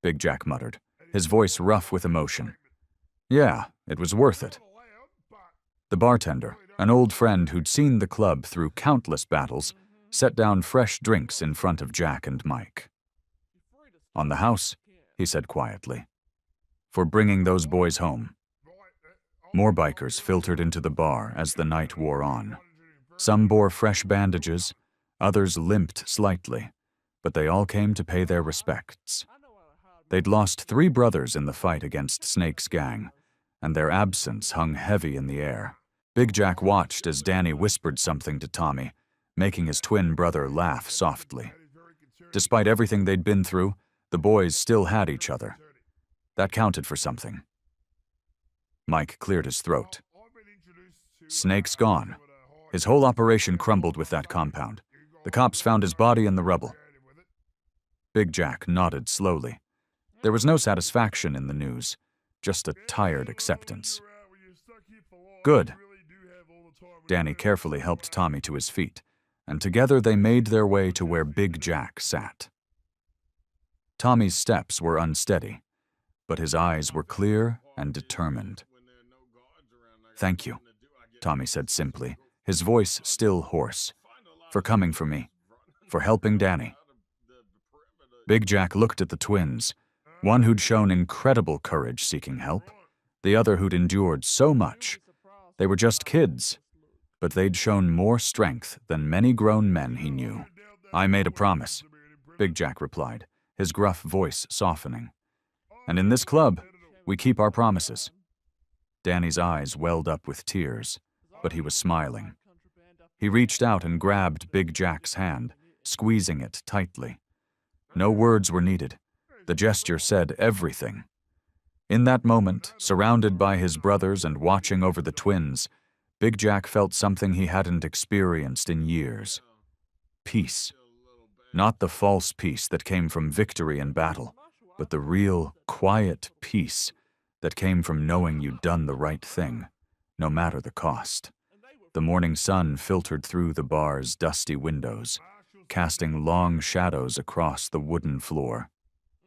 Big Jack muttered, his voice rough with emotion. "Yeah, it was worth it." The bartender, an old friend who'd seen the club through countless battles, set down fresh drinks in front of Jack and Mike. "On the house," he said quietly, "for bringing those boys home." More bikers filtered into the bar as the night wore on. Some bore fresh bandages, others limped slightly, but they all came to pay their respects. They'd lost 3 brothers in the fight against Snake's gang, and their absence hung heavy in the air. Big Jack watched as Danny whispered something to Tommy, making his twin brother laugh softly. Despite everything they'd been through, the boys still had each other. That counted for something. Mike cleared his throat. "Snake's gone. His whole operation crumbled with that compound. The cops found his body in the rubble." Big Jack nodded slowly. There was no satisfaction in the news, just a tired acceptance. "Good." Danny carefully helped Tommy to his feet, and together they made their way to where Big Jack sat. Tommy's steps were unsteady, but his eyes were clear and determined. "Thank you," Tommy said simply, his voice still hoarse, "for coming for me, for helping Danny." Big Jack looked at the twins, one who'd shown incredible courage seeking help, the other who'd endured so much. They were just kids, but they'd shown more strength than many grown men he knew. "I made a promise," Big Jack replied, his gruff voice softening. "And in this club, we keep our promises." Danny's eyes welled up with tears, but he was smiling. He reached out and grabbed Big Jack's hand, squeezing it tightly. No words were needed. The gesture said everything. In that moment, surrounded by his brothers and watching over the twins, Big Jack felt something he hadn't experienced in years. Peace. Not the false peace that came from victory in battle, but the real, quiet peace that came from knowing you'd done the right thing, no matter the cost. The morning sun filtered through the bar's dusty windows, casting long shadows across the wooden floor.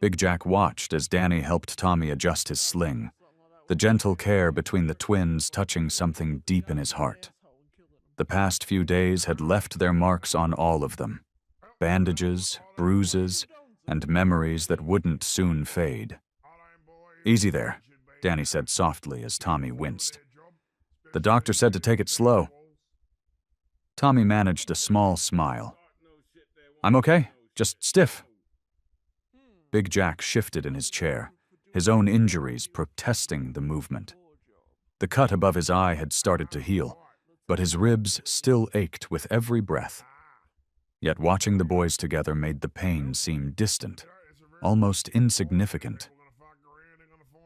Big Jack watched as Danny helped Tommy adjust his sling, the gentle care between the twins touching something deep in his heart. The past few days had left their marks on all of them. Bandages, bruises, and memories that wouldn't soon fade. "Easy there," Danny said softly as Tommy winced. "The doctor said to take it slow." Tommy managed a small smile. "I'm okay, just stiff." Big Jack shifted in his chair, his own injuries protesting the movement. The cut above his eye had started to heal, but his ribs still ached with every breath. Yet watching the boys together made the pain seem distant, almost insignificant.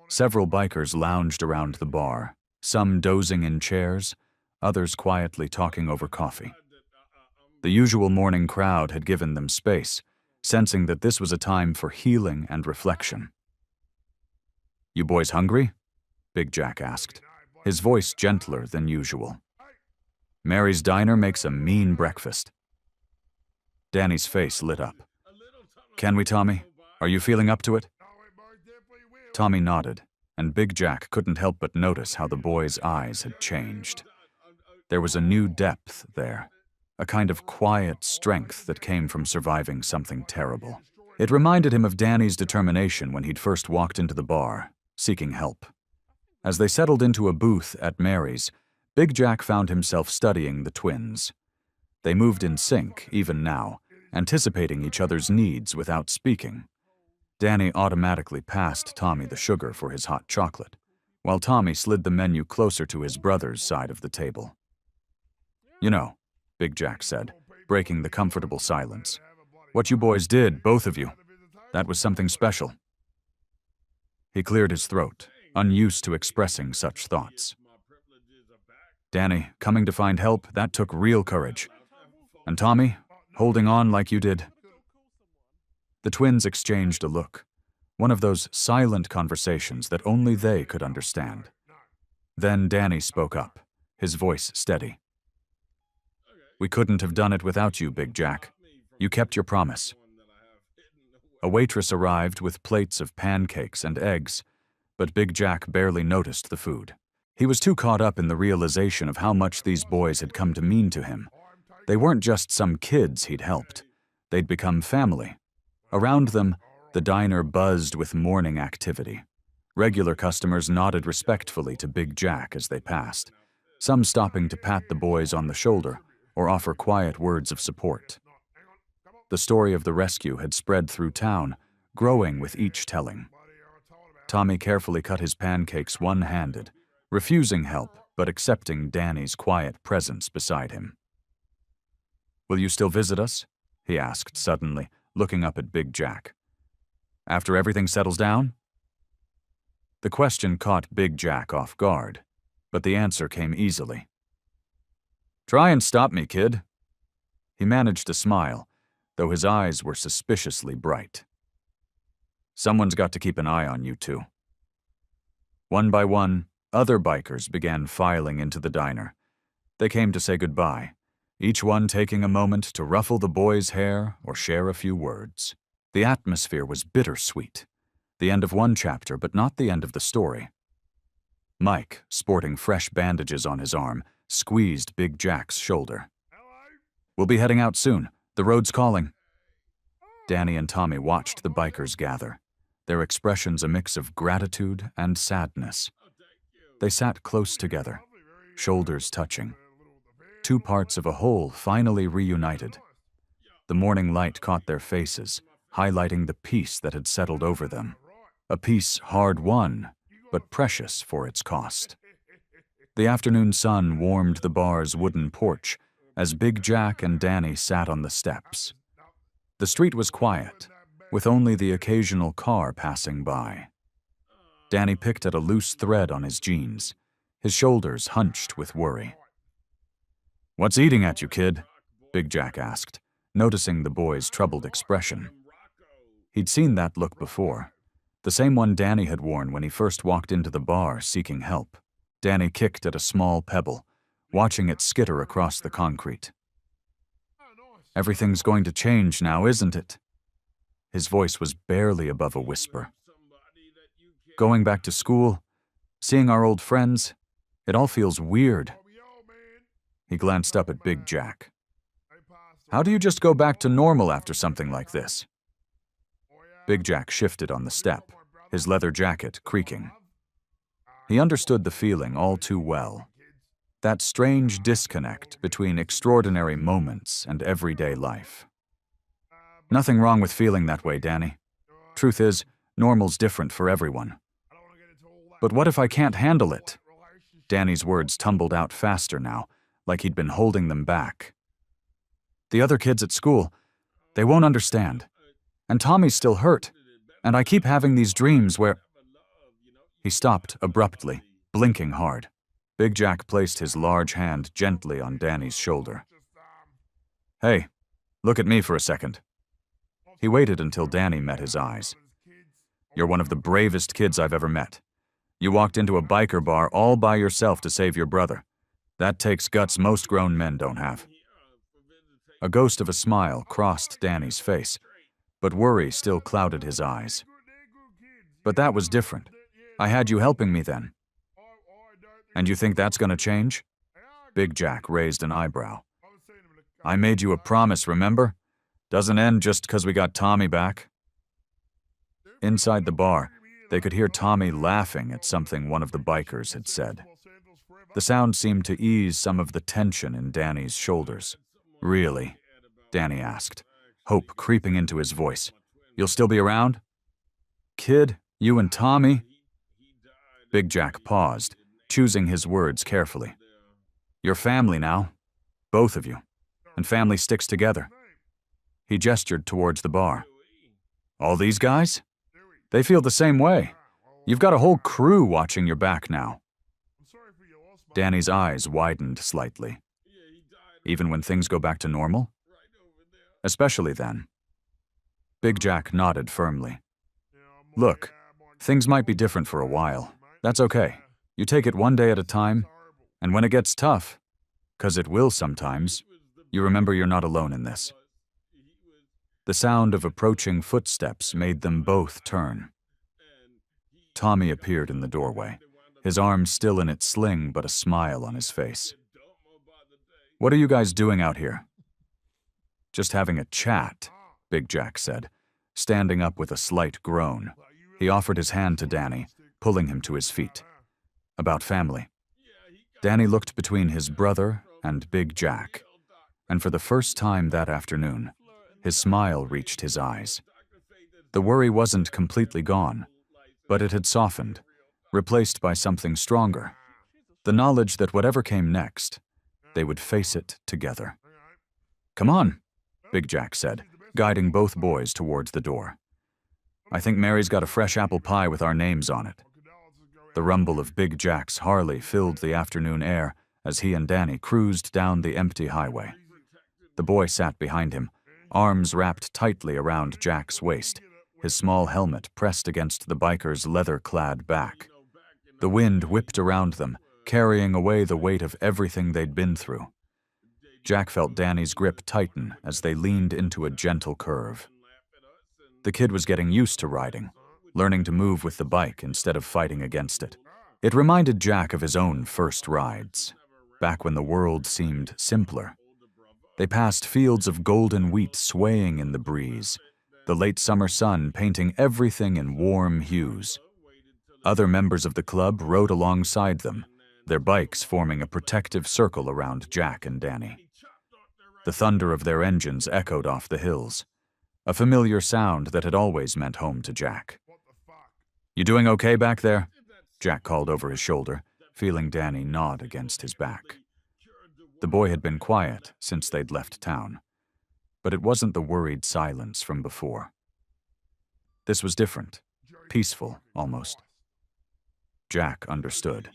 Several bikers lounged around the bar, some dozing in chairs, others quietly talking over coffee. The usual morning crowd had given them space, sensing that this was a time for healing and reflection. "You boys hungry?" Big Jack asked, his voice gentler than usual. "Mary's Diner makes a mean breakfast." Danny's face lit up. "Can we, Tommy? Are you feeling up to it?" Tommy nodded, and Big Jack couldn't help but notice how the boy's eyes had changed. There was a new depth there, a kind of quiet strength that came from surviving something terrible. It reminded him of Danny's determination when he'd first walked into the bar, seeking help. As they settled into a booth at Mary's, Big Jack found himself studying the twins. They moved in sync, even now, anticipating each other's needs without speaking. Danny automatically passed Tommy the sugar for his hot chocolate, while Tommy slid the menu closer to his brother's side of the table. "You know," Big Jack said, breaking the comfortable silence, "what you boys did, both of you, that was something special." He cleared his throat, unused to expressing such thoughts. "Danny, coming to find help, that took real courage. And Tommy, holding on like you did." The twins exchanged a look, one of those silent conversations that only they could understand. Then Danny spoke up, his voice steady. "We couldn't have done it without you, Big Jack. You kept your promise." A waitress arrived with plates of pancakes and eggs, but Big Jack barely noticed the food. He was too caught up in the realization of how much these boys had come to mean to him. They weren't just some kids he'd helped. They'd become family. Around them, the diner buzzed with morning activity. Regular customers nodded respectfully to Big Jack as they passed, some stopping to pat the boys on the shoulder or offer quiet words of support. The story of the rescue had spread through town, growing with each telling. Tommy carefully cut his pancakes one-handed, refusing help but accepting Danny's quiet presence beside him. "Will you still visit us?" he asked suddenly, looking up at Big Jack. "After everything settles down?" The question caught Big Jack off guard, but the answer came easily. "Try and stop me, kid." He managed a smile, though his eyes were suspiciously bright. "Someone's got to keep an eye on you two." One by one, other bikers began filing into the diner. They came to say goodbye, each one taking a moment to ruffle the boys' hair or share a few words. The atmosphere was bittersweet. The end of one chapter, but not the end of the story. Mike, sporting fresh bandages on his arm, squeezed Big Jack's shoulder. "We'll be heading out soon. The road's calling." Danny and Tommy watched the bikers gather, their expressions a mix of gratitude and sadness. They sat close together, shoulders touching. Two parts of a whole finally reunited. The morning light caught their faces, highlighting the peace that had settled over them. A peace hard-won, but precious for its cost. The afternoon sun warmed the bar's wooden porch as Big Jack and Danny sat on the steps. The street was quiet, with only the occasional car passing by. Danny picked at a loose thread on his jeans, his shoulders hunched with worry. "What's eating at you, kid?" Big Jack asked, noticing the boy's troubled expression. He'd seen that look before, the same one Danny had worn when he first walked into the bar seeking help. Danny kicked at a small pebble, watching it skitter across the concrete. "Everything's going to change now, isn't it?" His voice was barely above a whisper. "Going back to school, seeing our old friends, it all feels weird." He glanced up at Big Jack. "How do you just go back to normal after something like this?" Big Jack shifted on the step, his leather jacket creaking. He understood the feeling all too well. That strange disconnect between extraordinary moments and everyday life. "Nothing wrong with feeling that way, Danny. Truth is, normal's different for everyone." "But what if I can't handle it?" Danny's words tumbled out faster now, like he'd been holding them back. "The other kids at school, they won't understand. And Tommy's still hurt, and I keep having these dreams where—" He stopped abruptly, blinking hard. Big Jack placed his large hand gently on Danny's shoulder. "Hey, look at me for a second." He waited until Danny met his eyes. "You're one of the bravest kids I've ever met. You walked into a biker bar all by yourself to save your brother. That takes guts most grown men don't have." A ghost of a smile crossed Danny's face, but worry still clouded his eyes. "But that was different. I had you helping me then." "And you think that's gonna change?" Big Jack raised an eyebrow. "I made you a promise, remember? Doesn't end just 'cause we got Tommy back." Inside the bar, they could hear Tommy laughing at something one of the bikers had said. The sound seemed to ease some of the tension in Danny's shoulders. "Really?" Danny asked, hope creeping into his voice. "You'll still be around?" "Kid, you and Tommy—" Big Jack paused, choosing his words carefully. "You're family now, both of you, and family sticks together." He gestured towards the bar. "All these guys? They feel the same way. You've got a whole crew watching your back now." Danny's eyes widened slightly. "Even when things go back to normal?" "Especially then." Big Jack nodded firmly. "Look, things might be different for a while. That's okay. You take it one day at a time, and when it gets tough, 'cause it will sometimes, you remember you're not alone in this." The sound of approaching footsteps made them both turn. Tommy appeared in the doorway, his arm still in its sling but a smile on his face. "What are you guys doing out here?" "Just having a chat," Big Jack said, standing up with a slight groan. He offered his hand to Danny, pulling him to his feet. "About family." Danny looked between his brother and Big Jack, and for the first time that afternoon, his smile reached his eyes. The worry wasn't completely gone, but it had softened, replaced by something stronger, the knowledge that whatever came next, they would face it together. "Come on," Big Jack said, guiding both boys towards the door. "I think Mary's got a fresh apple pie with our names on it." The rumble of Big Jack's Harley filled the afternoon air as he and Danny cruised down the empty highway. The boy sat behind him, arms wrapped tightly around Jack's waist, his small helmet pressed against the biker's leather-clad back. The wind whipped around them, carrying away the weight of everything they'd been through. Jack felt Danny's grip tighten as they leaned into a gentle curve. The kid was getting used to riding, learning to move with the bike instead of fighting against it. It reminded Jack of his own first rides, back when the world seemed simpler. They passed fields of golden wheat swaying in the breeze, the late summer sun painting everything in warm hues. Other members of the club rode alongside them, their bikes forming a protective circle around Jack and Danny. The thunder of their engines echoed off the hills. a familiar sound that had always meant home to Jack. "You doing okay back there?" Jack called over his shoulder, feeling Danny nod against his back. The boy had been quiet since they'd left town, but it wasn't the worried silence from before. This was different, peaceful almost. Jack understood.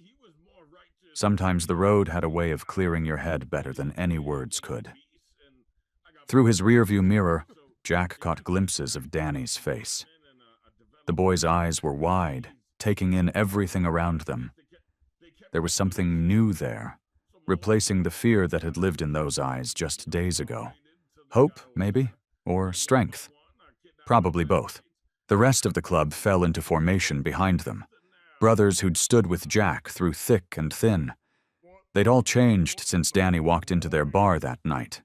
Sometimes the road had a way of clearing your head better than any words could. Through his rearview mirror, Jack caught glimpses of Danny's face. The boy's eyes were wide, taking in everything around them. There was something new there, replacing the fear that had lived in those eyes just days ago. Hope, maybe? Or strength? Probably both. The rest of the club fell into formation behind them. Brothers who'd stood with Jack through thick and thin. They'd all changed since Danny walked into their bar that night.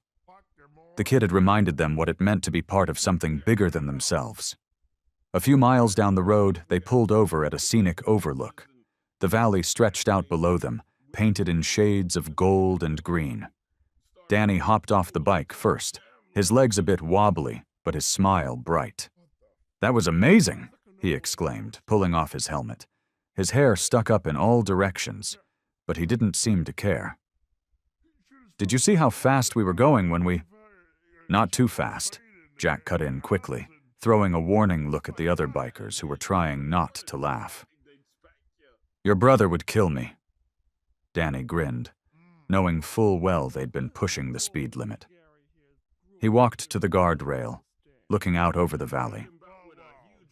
The kid had reminded them what it meant to be part of something bigger than themselves. A few miles down the road, they pulled over at a scenic overlook. The valley stretched out below them, painted in shades of gold and green. Danny hopped off the bike first, his legs a bit wobbly, but his smile bright. "That was amazing," he exclaimed, pulling off his helmet. His hair stuck up in all directions, but he didn't seem to care. "Did you see how fast we were going when we—" "Not too fast," Jack cut in quickly, throwing a warning look at the other bikers who were trying not to laugh. "Your brother would kill me." Danny grinned, knowing full well they'd been pushing the speed limit. He walked to the guardrail, looking out over the valley.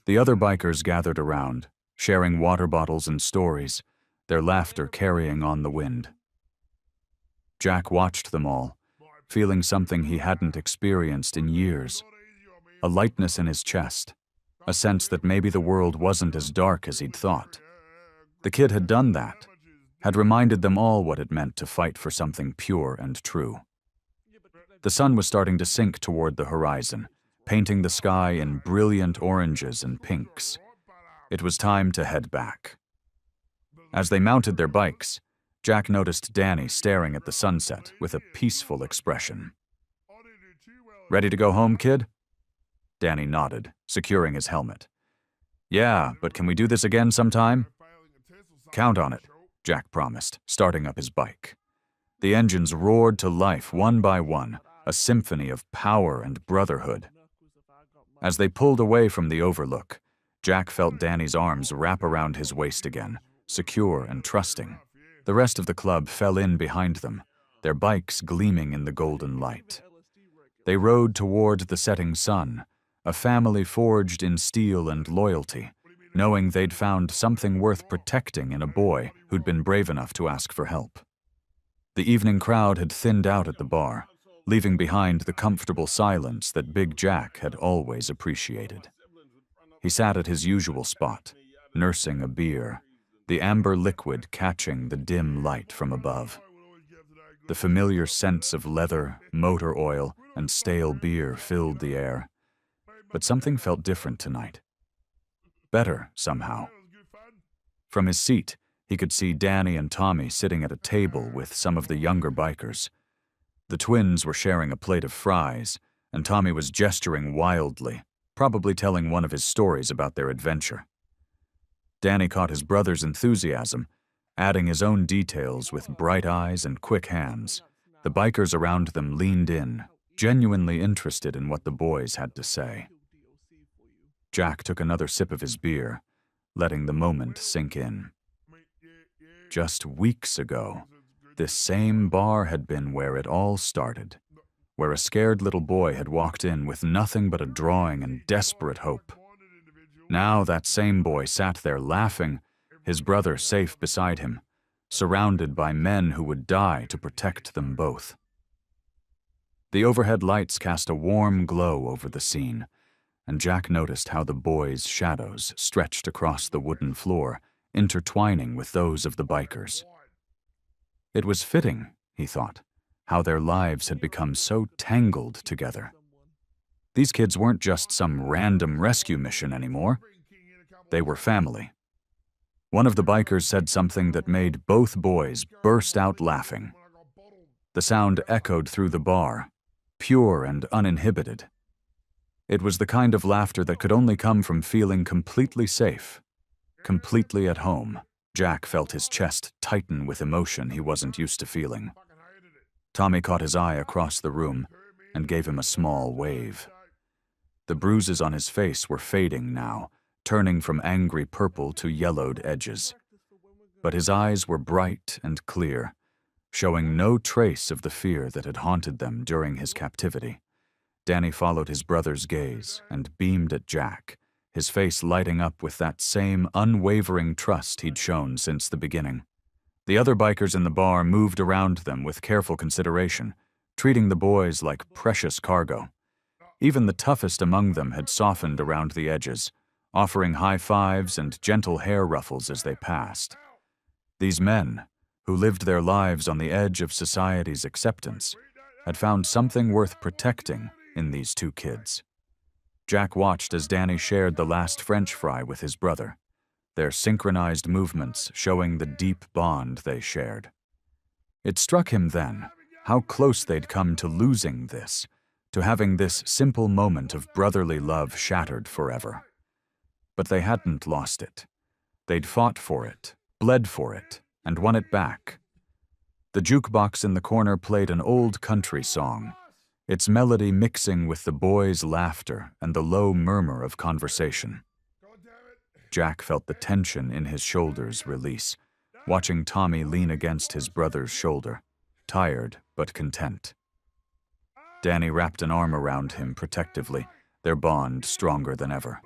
The other bikers gathered around, sharing water bottles and stories, their laughter carrying on the wind. Jack watched them all, feeling something he hadn't experienced in years. A lightness in his chest, a sense that maybe the world wasn't as dark as he'd thought. The kid had done that, had reminded them all what it meant to fight for something pure and true. The sun was starting to sink toward the horizon, painting the sky in brilliant oranges and pinks. It was time to head back. As they mounted their bikes, Jack noticed Danny staring at the sunset with a peaceful expression. "Ready to go home, kid?" Danny nodded, securing his helmet. "Yeah, but can we do this again sometime?" "Count on it," Jack promised, starting up his bike. The engines roared to life one by one, a symphony of power and brotherhood. As they pulled away from the overlook, Jack felt Danny's arms wrap around his waist again, secure and trusting. The rest of the club fell in behind them, their bikes gleaming in the golden light. They rode toward the setting sun, a family forged in steel and loyalty, knowing they'd found something worth protecting in a boy who'd been brave enough to ask for help. The evening crowd had thinned out at the bar, leaving behind the comfortable silence that Big Jack had always appreciated. He sat at his usual spot, nursing a beer, the amber liquid catching the dim light from above. The familiar scents of leather, motor oil, and stale beer filled the air. But something felt different tonight. Better, somehow. From his seat, he could see Danny and Tommy sitting at a table with some of the younger bikers. The twins were sharing a plate of fries, and Tommy was gesturing wildly, probably telling one of his stories about their adventure. Danny caught his brother's enthusiasm, adding his own details with bright eyes and quick hands. The bikers around them leaned in, genuinely interested in what the boys had to say. Jack took another sip of his beer, letting the moment sink in. Just weeks ago, this same bar had been where it all started, where a scared little boy had walked in with nothing but a drawing and desperate hope. Now that same boy sat there laughing, his brother safe beside him, surrounded by men who would die to protect them both. The overhead lights cast a warm glow over the scene, and Jack noticed how the boys' shadows stretched across the wooden floor, intertwining with those of the bikers. It was fitting, he thought, how their lives had become so tangled together. These kids weren't just some random rescue mission anymore. They were family. One of the bikers said something that made both boys burst out laughing. The sound echoed through the bar, pure and uninhibited. It was the kind of laughter that could only come from feeling completely safe, completely at home. Jack felt his chest tighten with emotion he wasn't used to feeling. Tommy caught his eye across the room and gave him a small wave. The bruises on his face were fading now, turning from angry purple to yellowed edges. But his eyes were bright and clear, showing no trace of the fear that had haunted them during his captivity. Danny followed his brother's gaze and beamed at Jack, his face lighting up with that same unwavering trust he'd shown since the beginning. The other bikers in the bar moved around them with careful consideration, treating the boys like precious cargo. Even the toughest among them had softened around the edges, offering high fives and gentle hair ruffles as they passed. These men, who lived their lives on the edge of society's acceptance, had found something worth protecting in these two kids. Jack watched as Danny shared the last French fry with his brother, their synchronized movements showing the deep bond they shared. It struck him then how close they'd come to losing this, to having this simple moment of brotherly love shattered forever. But they hadn't lost it. They'd fought for it, bled for it, and won it back. The jukebox in the corner played an old country song, its melody mixing with the boys' laughter and the low murmur of conversation. Jack felt the tension in his shoulders release, watching Tommy lean against his brother's shoulder, tired but content. Danny wrapped an arm around him protectively, their bond stronger than ever.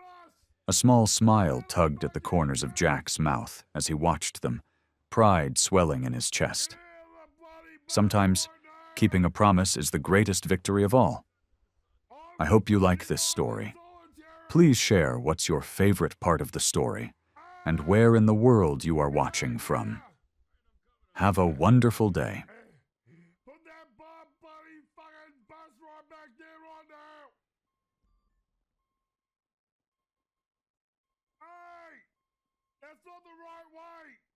A small smile tugged at the corners of Jack's mouth as he watched them, pride swelling in his chest. Sometimes, keeping a promise is the greatest victory of all. I hope you like this story. Please share what's your favorite part of the story and where in the world you are watching from. Have a wonderful day. Put that Bob Buddy fucking bus right back there on now. Hey, that's not the right way.